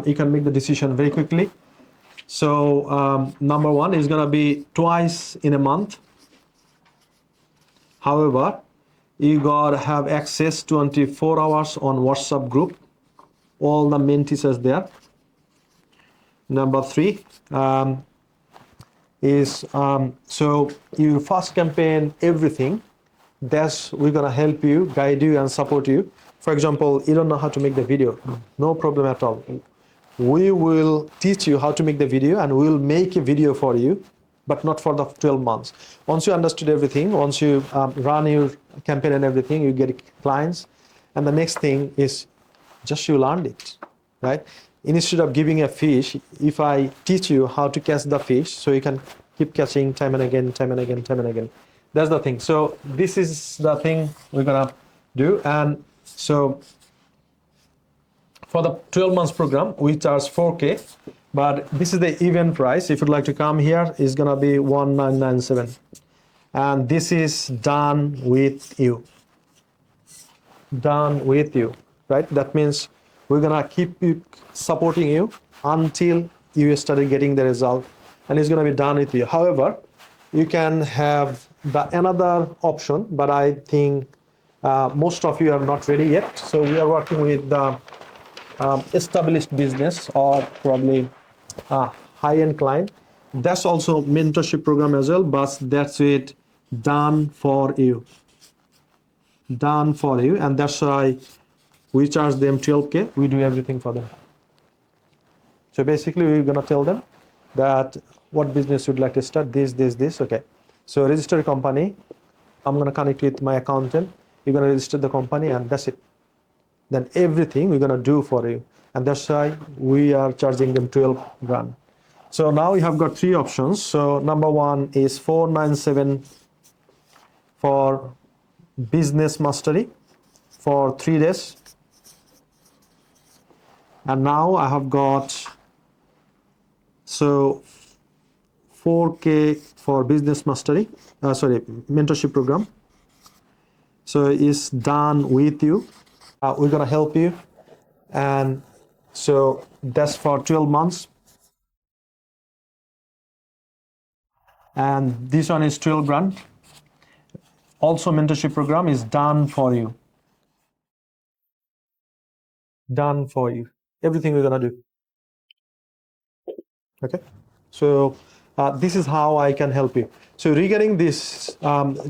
you can make the decision very quickly. So number one is going to be twice in a month. However, you gotta have access 24 hours on WhatsApp group. All the mentees are there. Number three is so your first campaign, everything. That's we're gonna help you, guide you, and support you. For example, you don't know how to make the video. No problem at all. We will teach you how to make the video, and we'll make a video for you, but not for the 12 months. Once you understood everything, once you run your campaign and everything, you get clients. And the next thing is just you learned it, right? Instead of giving a fish, if I teach you how to catch the fish, so you can keep catching time and again, time and again, time and again. That's the thing. So this is the thing we're gonna do. And so for the 12 months program, we charge 4K. But this is the event price. If you'd like to come here, it's gonna be 1997, and this is done with you. Done with you, right? That means we're gonna keep supporting you until you start getting the result, and it's gonna be done with you. However, you can have another option, but I think most of you are not ready yet. So we are working with the established business or probably high-end client. That's also mentorship program as well, but that's it done for you. Done for you, and that's why we charge them 12K. We do everything for them. So basically, we're gonna tell them that what business you'd like to start, this. Okay. So register a company. I'm gonna connect with my accountant. You're gonna register the company, and that's it. Then everything we're gonna do for you. And that's why we are charging them 12 grand. So now we have got three options. So number one is 497 for business mastery for 3 days. And now I have got so 4K for business mastery, mentorship program. So it's done with you. We're gonna help you, and so that's for 12 months. And this one is 12 grand. also mentorship program is done for you. Done for you. Everything we're gonna do. Okay. So this is how I can help you. So regarding this,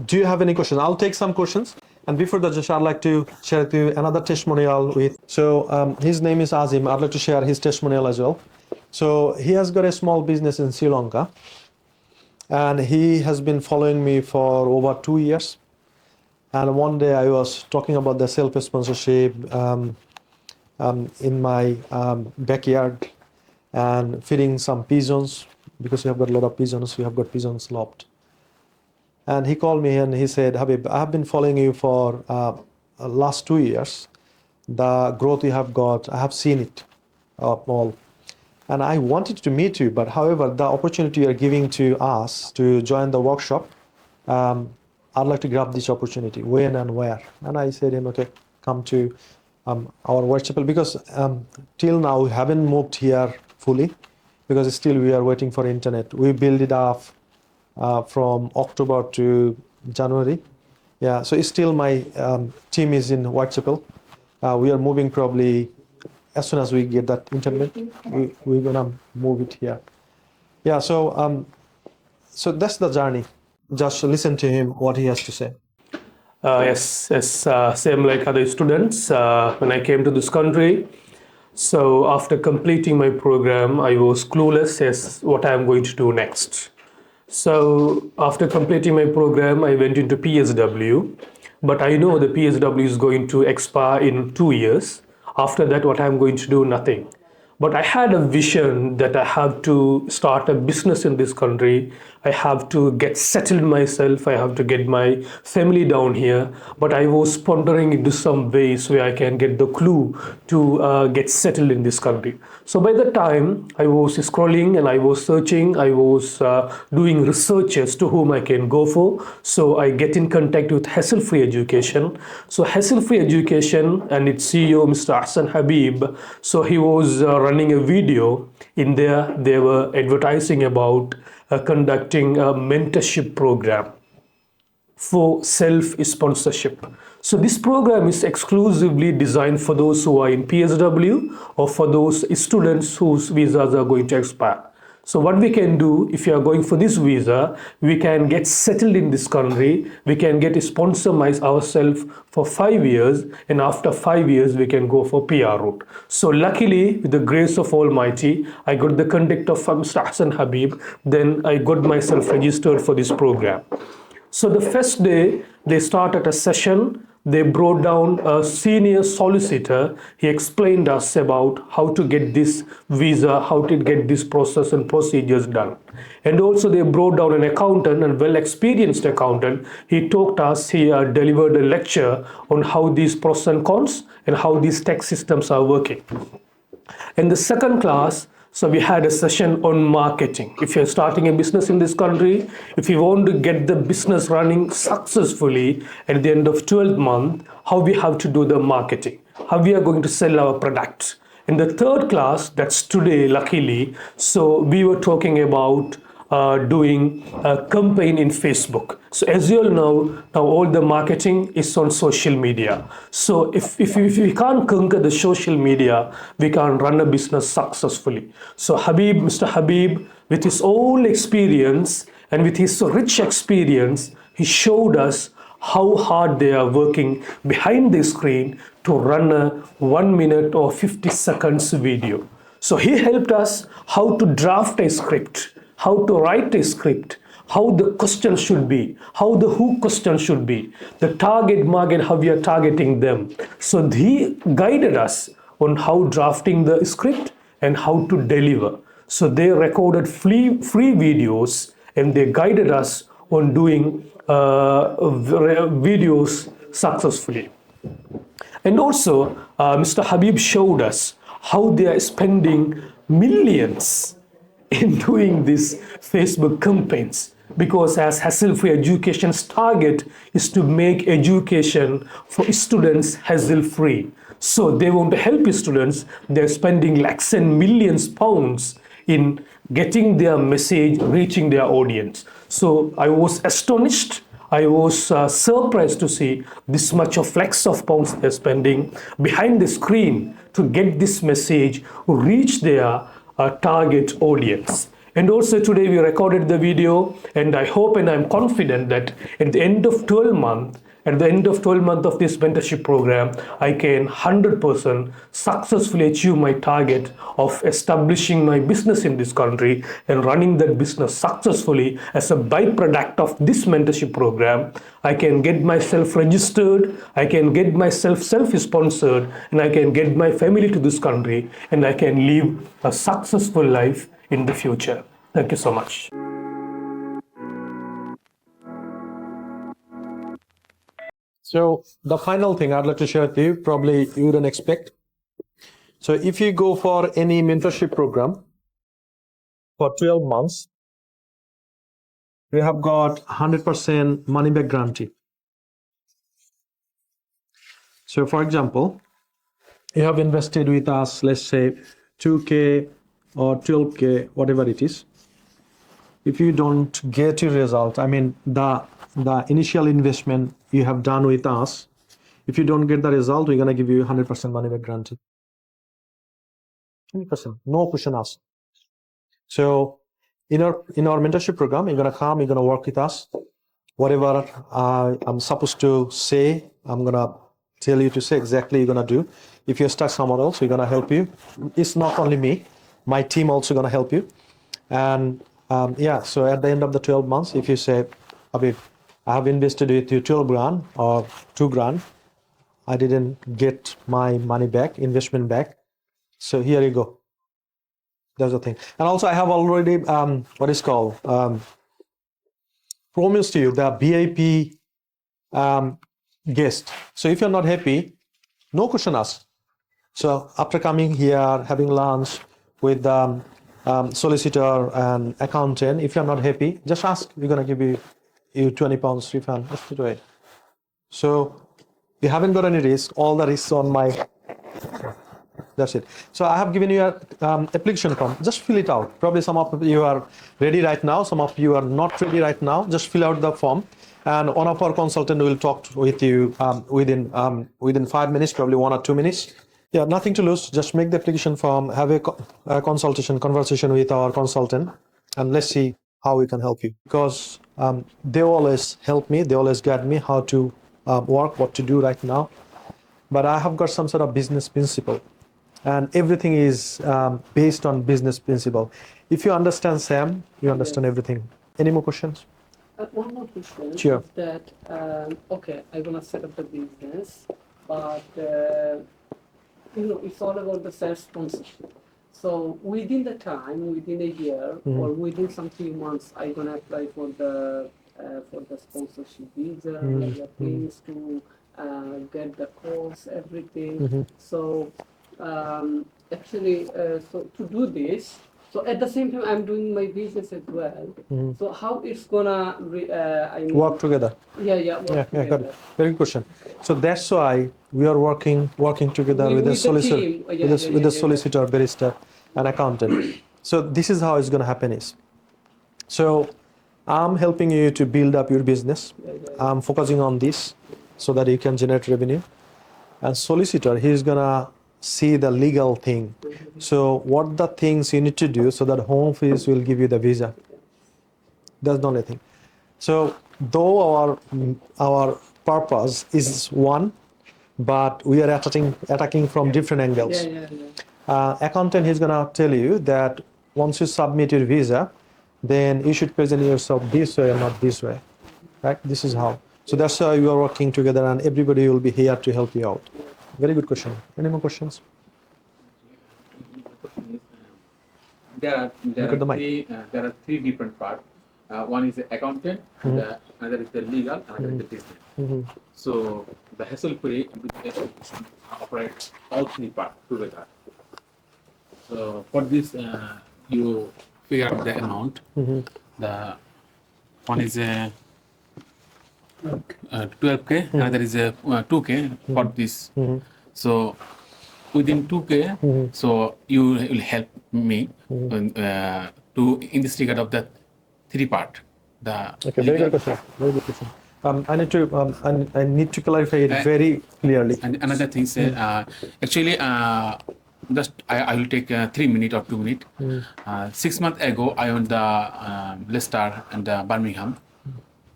do you have any questions? I'll take some questions. And before that, just I'd like to share with you another testimonial with. So his name is Azim. I'd like to share his testimonial as well. So he has got a small business in Sri Lanka, and he has been following me for over 2 years. And one day I was talking about the self-sponsorship in my backyard and feeding some pigeons, because we have got a lot of pigeons. We have got pigeons lopped. And he called me and he said, Habib, I have been following you for last 2 years. The growth you have got, I have seen it all. And I wanted to meet you, but however, the opportunity you are giving to us to join the workshop, I'd like to grab this opportunity. When and where? And I said him, okay, come to our Whitechapel, because till now we haven't moved here fully, because still we are waiting for internet. We build it up from October to January. Yeah, so it's still my team is in Whitechapel. We are moving probably as soon as we get that internet. We're gonna move it here. Yeah, so so that's the journey. Just listen to him, what he has to say. Yes, same like other students. When I came to this country, so after completing my program, I was clueless as what I'm going to do next. So after completing my program, I went into PSW, but I know the PSW is going to expire in 2 years. After that, what I'm going to do, nothing. But I had a vision that I have to start a business in this country. I have to get settled myself. I have to get my family down here. But I was pondering into some ways where I can get the clue to get settled in this country. So by the time I was scrolling and I was searching, I was doing researches to whom I can go for. So I get in contact with Hassle-Free Education. So Hassle-Free Education and its CEO, Mr. Hassan Habib. So he was running a video. In there, they were advertising about conducting a mentorship program for self-sponsorship. So this program is exclusively designed for those who are in PSW or for those students whose visas are going to expire. So what we can do, if you are going for this visa, we can get settled in this country, we can get sponsored ourselves for 5 years, and after 5 years we can go for PR route. So luckily, with the grace of Almighty, I got the contact of Mr. Hassan Habib, then I got myself registered for this program. So the first day, they started a session. They brought down a senior solicitor. He explained us about how to get this visa, how to get this process and procedures done. And also they brought down an accountant, a well-experienced accountant. He taught us, he delivered a lecture on how these pros and cons and how these tax systems are working. In the second class, so we had a session on marketing. If you're starting a business in this country, if you want to get the business running successfully at the end of 12th month, how we have to do the marketing, how we are going to sell our products. In the third class, that's today, luckily, so we were talking about doing a campaign in Facebook. So as you all know, now all the marketing is on social media. So if we can't conquer the social media, we can't run a business successfully. So Mr. Habib, with his own experience and with his rich experience, he showed us how hard they are working behind the screen to run a 1 minute or 50 seconds video. So he helped us how to draft a script, how to write a script, how the question should be, how the who question should be, the target market, how we are targeting them. So he guided us on how drafting the script and how to deliver. So they recorded free videos and they guided us on doing videos successfully. And also, Mr. Habib showed us how they are spending millions in doing these Facebook campaigns, because as Hassle-Free Education's target is to make education for students hassle-free. So they want to help students. They're spending lakhs and millions pounds in getting their message reaching their audience. So I was astonished. I was surprised to see this much of flex of pounds they're spending behind the screen to get this message reach their target audience. And also today we recorded the video, and I hope and I'm confident that at the end of 12 months, at the end of 12 months of this mentorship program, I can 100% successfully achieve my target of establishing my business in this country and running that business successfully as a byproduct of this mentorship program. I can get myself registered, I can get myself self-sponsored, and I can get my family to this country, and I can live a successful life in the future. Thank you so much. So the final thing I'd like to share with you, probably you wouldn't expect. So if you go for any mentorship program for 12 months, we have got 100% money back guarantee. So for example, you have invested with us, let's say 2K or 12K, whatever it is. If you don't get your result, I mean the initial investment you have done with us, if you don't get the result, we're gonna give you 100% money back guarantee. 100%, no question asked. So in our mentorship program, you're gonna come, you're gonna work with us. Whatever I'm supposed to say, I'm gonna tell you to say exactly you're gonna do. If you're stuck somewhere else, we're gonna help you. It's not only me, my team also gonna help you. And yeah, so at the end of the 12 months, if you say, Habib, I have invested with you 12 grand or 2 grand, I didn't get my money back, investment back. So here you go. That's the thing. And also I have already, what is called, promised you the VIP guest. So if you're not happy, no question asked. So after coming here, having lunch with solicitor and accountant, if you're not happy, just ask. We're gonna give you £20 refund. Just do it. So you haven't got any risk. All the risks on my. That's it. So I have given you an application form. Just fill it out. Probably some of you are ready right now. Some of you are not ready right now. Just fill out the form, and one of our consultants will talk with you within 5 minutes, probably 1 or 2 minutes. Yeah, nothing to lose. Just make the application form, have a conversation with our consultant, and let's see how we can help you. Because they always help me. They always guide me how to work, what to do right now. But I have got some sort of business principle. And everything is based on business principle. If you understand SAM, you understand everything. Any more questions? One more question. Sure. Is that okay? I'm gonna set up the business, but it's all about the self-sponsorship. So within the time, within a year, or within some 3 months, I'm gonna apply for the sponsorship visa, the things to get the course, everything. So actually, so to do this, so at the same time I'm doing my business as well. So how it's gonna work together? Yeah, work together. Got it. Very good question. So that's why we are working together with the solicitor, with the solicitor, barrister, and accountant. So this is how it's gonna happen is. So I'm helping you to build up your business. I'm focusing on this so that you can generate revenue. And solicitor, he's gonna see the legal thing. So what the things you need to do so that Home Office will give you the visa. That's the only thing. So though our purpose is one, but we are attacking from different angles. Accountant, he's gonna tell you that once you submit your visa, then you should present yourself this way and not this way. Right? This is how. So that's how you are working together, and everybody will be here to help you out. Very good question. Any more questions? There are three different parts. One is the accountant, another is the legal, another is the business. So the hassle-free operates all three parts together. So for this, you figure out the amount. The one is 12K, another is 2K for this. So within 2K, so you will help me to investigate of the three part. Okay, very good question. Very good question. I need to clarify it very clearly. And another thing, say, actually, just I will take 3 minutes or 2 minutes. 6 months ago, I owned the Leicester and Birmingham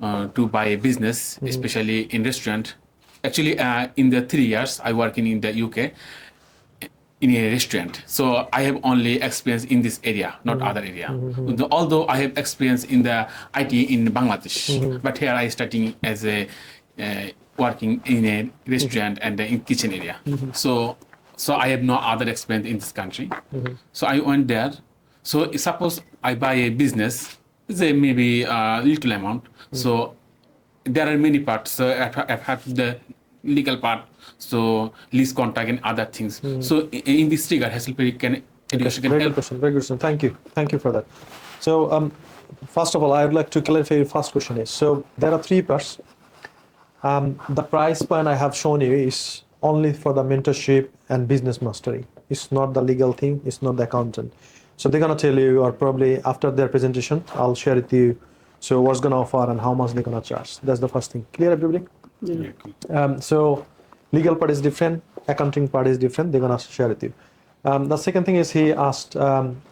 to buy a business, especially in restaurant. Actually, in the 3 years I working in the UK in a restaurant, so I have only experience in this area, not other area. Although I have experience in the IT in Bangladesh, but here I starting as a working in a restaurant and in kitchen area. So I have no other experience in this country. So I went there. So suppose I buy a business, it's a maybe little amount. So there are many parts. So I've had the legal part, so lease contract and other things. So in this regard, HSLP can education can Very help. good question. Very good question. Thank you for that. So first of all, I would like to clarify your first question is, so there are 3 parts. The price plan I have shown you is only for the mentorship and business mastery. It's not the legal thing. It's not the accountant. So they're gonna tell you, or probably after their presentation, I'll share with you. So what's gonna offer and how much they're gonna charge. That's the first thing. Clear, everybody? So legal part is different. Accounting part is different. They're gonna share with you. The second thing is he asked.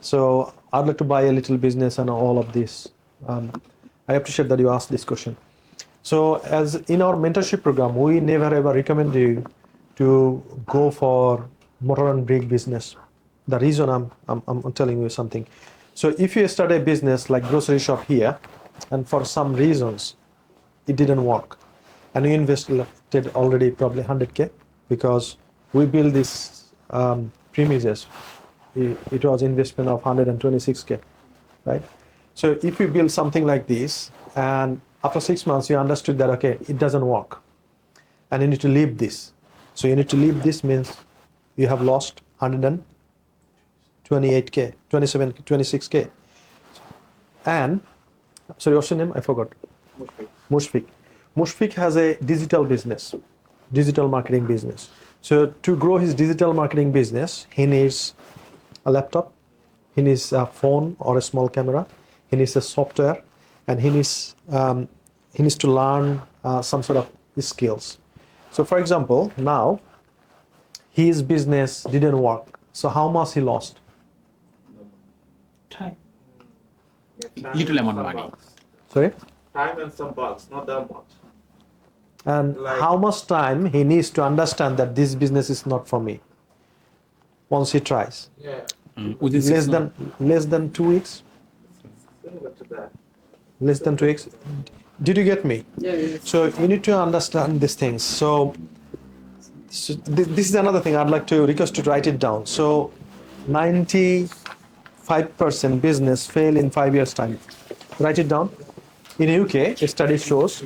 So I'd like to buy a little business and all of this. I appreciate that you asked this question. So as in our mentorship program, we never ever recommend you to go for motor and brake business. The reason I'm telling you something. So if you start a business like grocery shop here, and for some reasons it didn't work, and you invested already probably 100K, because we built this premises, it was investment of 126K, right? So if you build something like this, and after 6 months you understood that okay, it doesn't work, and you need to leave this. So you need to leave this means you have lost 128K, 26K. And sorry, what's your name? I forgot. Mushfiq. Mushfiq has a digital business, digital marketing business. So to grow his digital marketing business, he needs a laptop, he needs a phone or a small camera, he needs a software, and he needs to learn some sort of skills. So for example, now his business didn't work. So how much he lost? Time. Little amount of money. Sorry? Time and some bucks, not that much. And how much time he needs to understand that this business is not for me once he tries? Yeah. Within 6 months. Less than 2 weeks? Similar to that. Less than 2 weeks? Did you get me? Yeah. So you need to understand these things. So this is another thing I'd like to request you to write it down. So 95% business fail in 5 years time. Write it down. In UK, a study shows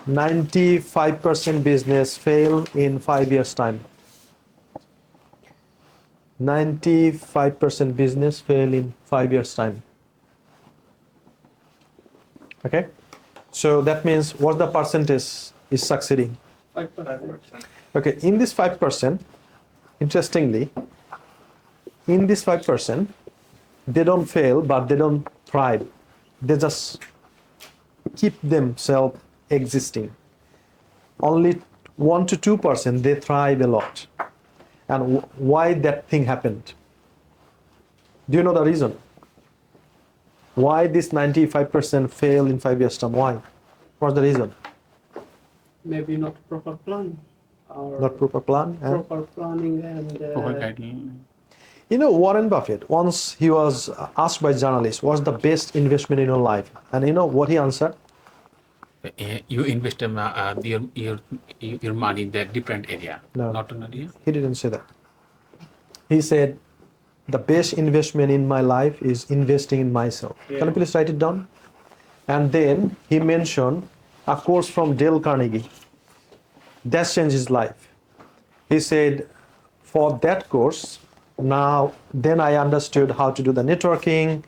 95% business fail in 5 years time. 95% business fail in 5 years time. Okay? So that means what the percentage is succeeding? 5%. Okay, in this 5%, interestingly, in this 5%, they don't fail, but they don't thrive. They just keep themselves existing. Only 1 to 2% they thrive a lot. And why that thing happened? Do you know the reason? Why this 95% fail in 5 years time? Why? What's the reason? Maybe not proper plan. Or Not proper plan. And proper planning and you know, Warren Buffett, once he was asked by journalists, what's the best investment in your life? And you know what he answered? You invest your money in the different area, No. not an area. He didn't say that. He said, the best investment in my life is investing in myself. Can you please write it down? And then he mentioned a course from Dale Carnegie. That changed his life. He said, for that course, then I understood how to do the networking,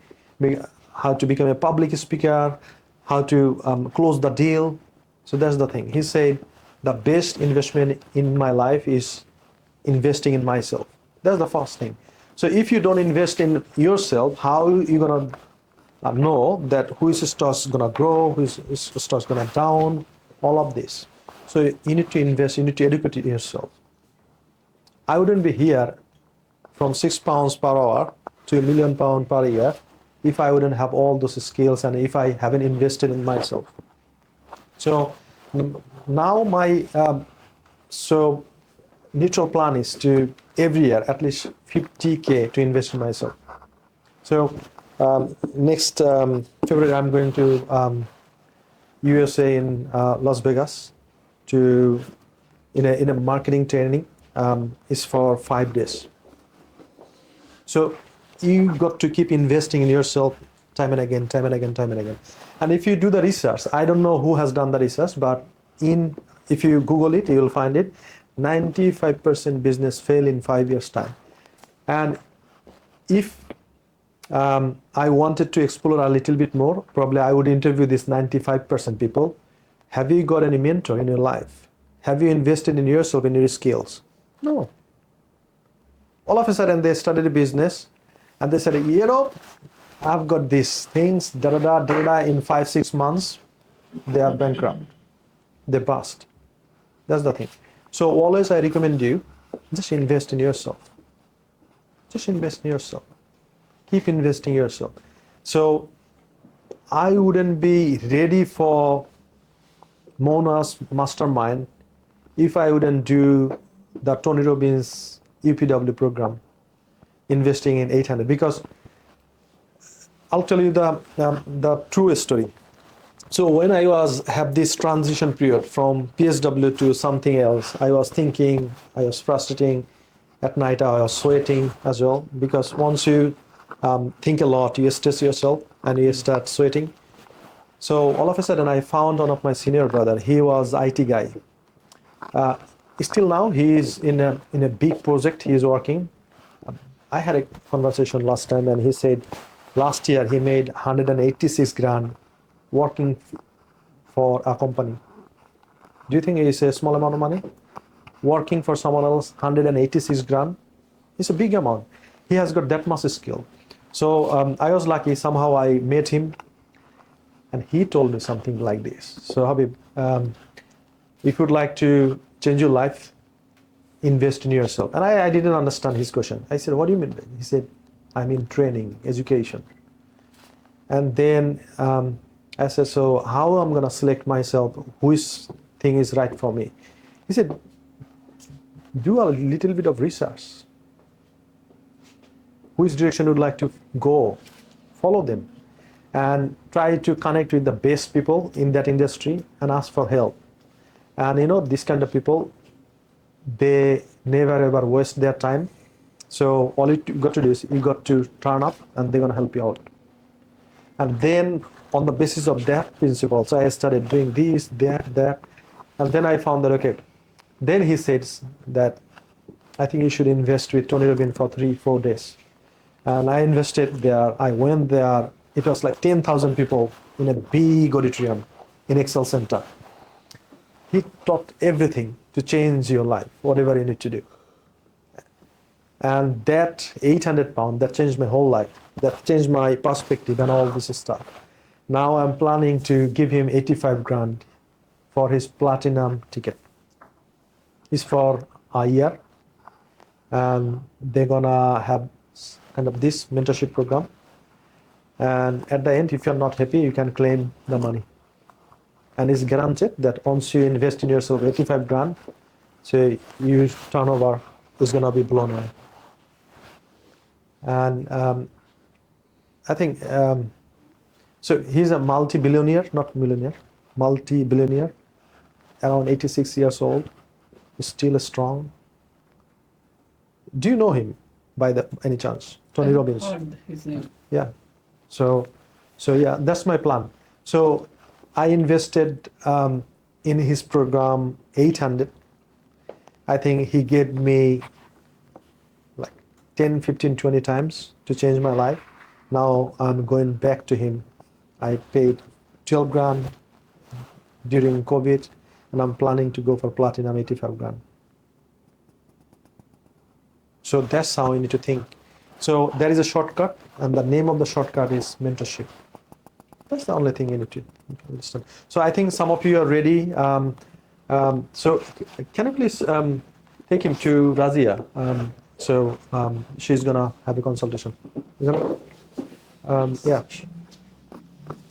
how to become a public speaker, how to close the deal. So that's the thing. He said, the best investment in my life is investing in myself. That's the first thing. So if you don't invest in yourself, how are you going to know that whose stock is going to grow, whose stock is going to down? all of this. So you need to invest, you need to educate yourself. I wouldn't be here from £6 per hour to £1,000,000 per year if I wouldn't have all those skills and if I haven't invested in myself. So now my neutral plan is to every year at least 50K to invest in myself. So next February I'm going to USA in Las Vegas to in a marketing training. Is for 5 days. So you got to keep investing in yourself time and again, time and again, time and again. And if you do the research, I don't know who has done the research, but if you Google it, you will find it. 95% business fail in 5 years time. And if I wanted to explore a little bit more, probably I would interview this 95% people. Have you got any mentor in your life? Have you invested in yourself, in your skills? No. All of a sudden they started a business and they said, I've got these things, in 5-6 months, they are bankrupt. They bust. That's the thing. So always I recommend you, just invest in yourself. Just invest in yourself. Keep investing in yourself. So I wouldn't be ready for Mona's mastermind if I wouldn't do the Tony Robbins UPW program, investing in 800. Because I'll tell you the true story. So when I have this transition period from PSW to something else, I was thinking, I was frustrating. At night I was sweating as well, because once you think a lot, you stress yourself and you start sweating. So all of a sudden I found one of my senior brother. He was IT guy. Still now he is in a big project he is working. I had a conversation last time and he said last year he made 186 grand working for a company. Do you think it's a small amount of money? Working for someone else, 186 grand, it's a big amount. He has got that much skill. So I was lucky, somehow I met him and he told me something like this. So Habib, if you'd like to change your life, invest in yourself. And I didn't understand his question. I said, what do you mean? He said, I mean training, education. And then I said, so how I'm going to select myself, whose thing is right for me? He said, do a little bit of research. Which direction you would like to go, follow them. And try to connect with the best people in that industry and ask for help. And this kind of people, they never ever waste their time. So all you got to do is you got to turn up and they're going to help you out. And then on the basis of that principle, so I started doing this, that. And then I found that, okay. Then he says that I think you should invest with Tony Robbins for 3-4 days. And I invested there. I went there. It was like 10,000 people in a big auditorium in Excel Center. He taught everything to change your life, whatever you need to do. And that 800 pounds, that changed my whole life. That changed my perspective and all this stuff. Now I'm planning to give him 85 grand for his platinum ticket. It's for a year. And they're gonna have kind of this mentorship program. And at the end, if you're not happy, you can claim the money. And it's guaranteed that once you invest in yourself 85 grand, so your turnover is gonna be blown away. And I think, so he's a multi-billionaire, not millionaire, multi-billionaire, around 86 years old, still strong. Do you know him by any chance? Tony Robbins. His name. Yeah. So yeah, that's my plan. So I invested in his program 800. I think he gave me like 10, 15, 20 times to change my life. Now I'm going back to him. I paid 12 grand during COVID and I'm planning to go for platinum 85 grand. So that's how you need to think. So there is a shortcut and the name of the shortcut is mentorship. That's the only thing you need to understand. So I think some of you are ready. So can you please take him to Razia? She's gonna have a consultation. Yeah,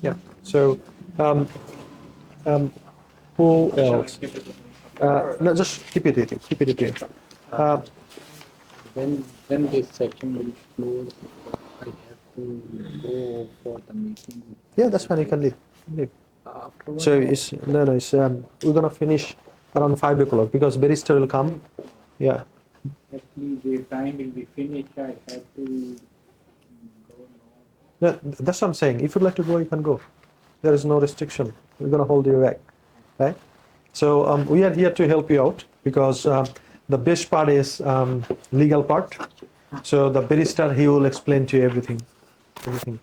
yeah. So who else? No, just keep it eating. Keep it eating. When this section will close, I have to go for the meeting. Yeah, that's fine. You can leave. Leave. Afterwards, So it's no, no. It's we're gonna finish around 5 o'clock because barrister will come. Yeah. actually the time will be finished. I have to go now. Yeah, that's what I'm saying. If you'd like to go, you can go. There is no restriction. We're gonna hold you back, right? So we are here to help you out because the best part is legal part. So the barrister, he will explain to you everything. Everything.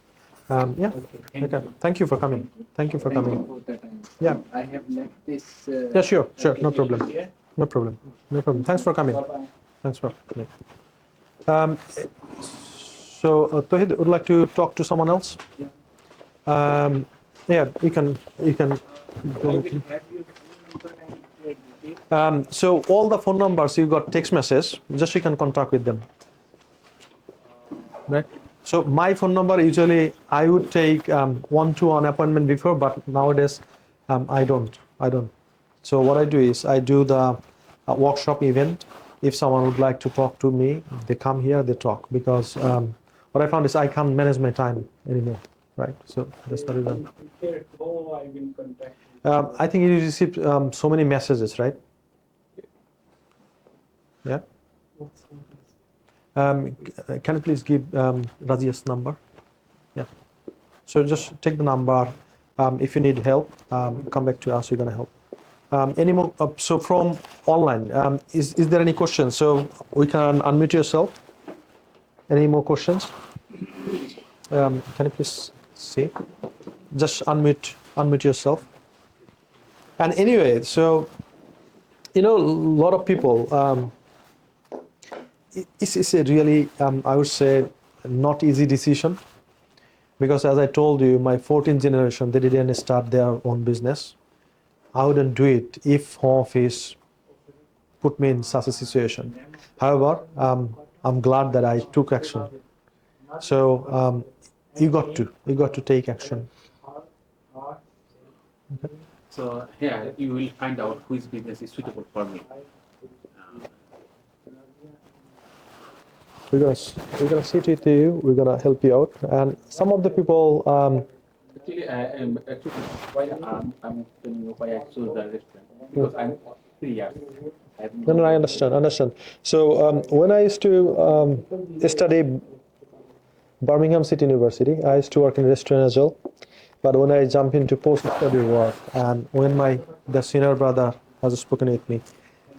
Yeah. Okay. Thank you for coming. Thank you for coming. For that time. Yeah. I have left this. Yeah. Sure. Sure. No problem. Here. No problem. No problem. Thanks for coming. Bye-bye. Thanks for coming. So Tohid would like to talk to someone else. Yeah. You can. You can. So all the phone numbers you got text message, just you can contact with them. Right. So my phone number usually I would take one-to-one appointment before, but nowadays I don't. So what I do is I do the workshop event. If someone would like to talk to me, they come here, they talk because what I found is I can't manage my time anymore. Right. So that's the reason. I think you received so many messages, right? Yeah. Can you please give Razia's number? Yeah. So just take the number. If you need help, come back to us. We're gonna help. Any more? So from online, is there any questions? So we can unmute yourself. Any more questions? Can you please see? Just unmute yourself. And anyway, so a lot of people. It's a really, I would say, not easy decision because as I told you, my 14th generation, they didn't start their own business. I wouldn't do it if home office put me in such a situation. However, I'm glad that I took action. So you got to take action. Okay. So yeah, you will find out which business is suitable for me. We're gonna sit with you. We're gonna help you out. And some of the people. Actually, why I'm telling you why I chose the restaurant because I'm 3 years. No, I understand. So when I used to study Birmingham City University, I used to work in a restaurant as well. But when I jump into post-study work, and when the senior brother has spoken with me,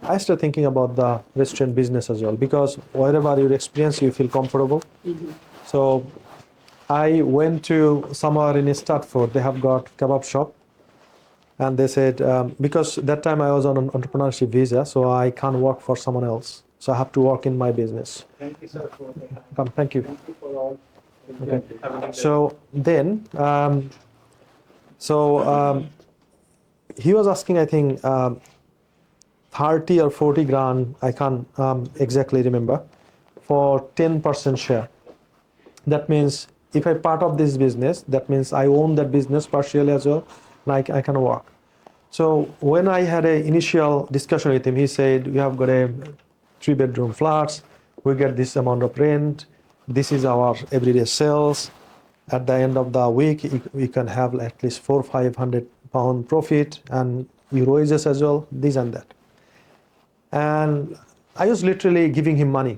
I started thinking about the restaurant business as well because wherever you experience, you feel comfortable. Mm-hmm. So I went to somewhere in Stratford. They have got kebab shop, and they said because that time I was on an entrepreneurship visa, so I can't work for someone else. So I have to work in my business. Thank you, sir. Come, thank you. Thank you for all. Okay. So then, he was asking, I think. 30 or 40 grand, I can't exactly remember, for 10% share. That means if I part of this business, that means I own that business partially as well, like I can work. So when I had an initial discussion with him, he said, we have got a 3-bedroom flats, we get this amount of rent, this is our everyday sales. At the end of the week, we can have at least £400-500 profit and Euroises as well, this and that. And I was literally giving him money.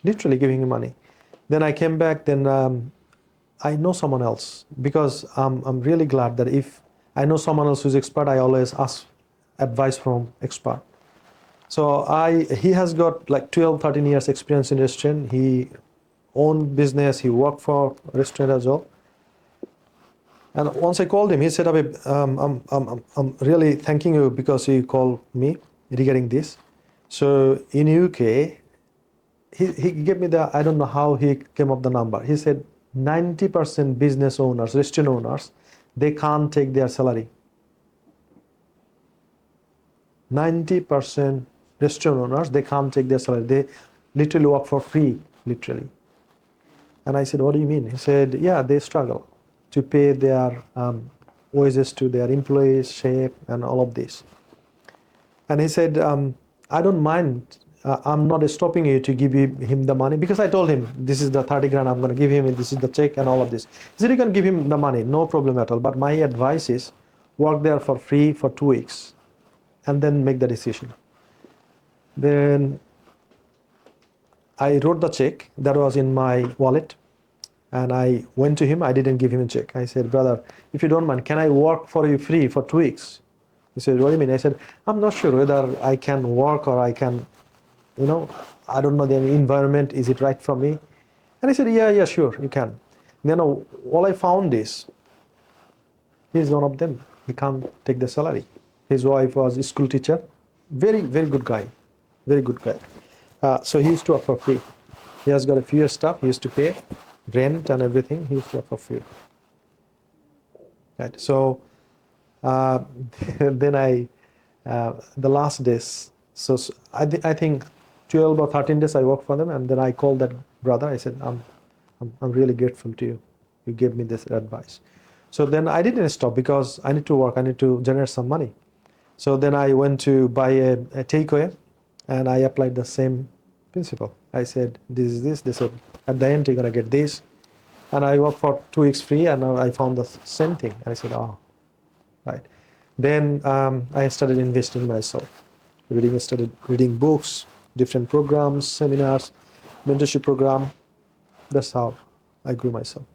Then I came back, then I know someone else because I'm really glad that if I know someone else who's expert, I always ask advice from expert. So he has got like 12-13 years experience in restaurant. He owned business, he worked for restaurant as well. And once I called him, he said, I'm really thanking you because you called me regarding this. So in UK, he gave me I don't know how he came up the number. He said 90% business owners, restaurant owners, they can't take their salary. 90% restaurant owners, they can't take their salary. They literally work for free, literally. And I said, what do you mean? He said, yeah, they struggle to pay their wages to their employees, chef, and all of this. And he said, I don't mind. I'm not stopping you to give him the money, because I told him this is the 30 grand I'm going to give him, and this is the check and all of this. He said, you can give him the money, no problem at all. But my advice is work there for free for 2 weeks and then make the decision. Then I wrote the check that was in my wallet, and I went to him. I didn't give him a check. I said, brother, if you don't mind, can I work for you free for 2 weeks? He said, what do you mean? I said, I'm not sure whether I can work or I can, I don't know the environment. Is it right for me? And he said, yeah, sure, you can. Then all I found is, he's one of them. He can't take the salary. His wife was a school teacher. Very, very good guy. Very good guy. So he used to work for free. He has got a few stuff. He used to pay rent and everything. He used to work for free. Right. So then the last days, so I think 12 or 13 days I worked for them, and then I called that brother. I said, I'm really grateful to you. You gave me this advice. So then I didn't stop, because I need to work. I need to generate some money. So then I went to buy a takeaway, and I applied the same principle. I said, this is this. They said, at the end, you're going to get this. And I worked for 2 weeks free, and I found the same thing. And I said, oh, right. Then I started investing in myself. Started reading books, different programs, seminars, mentorship program. That's how I grew myself.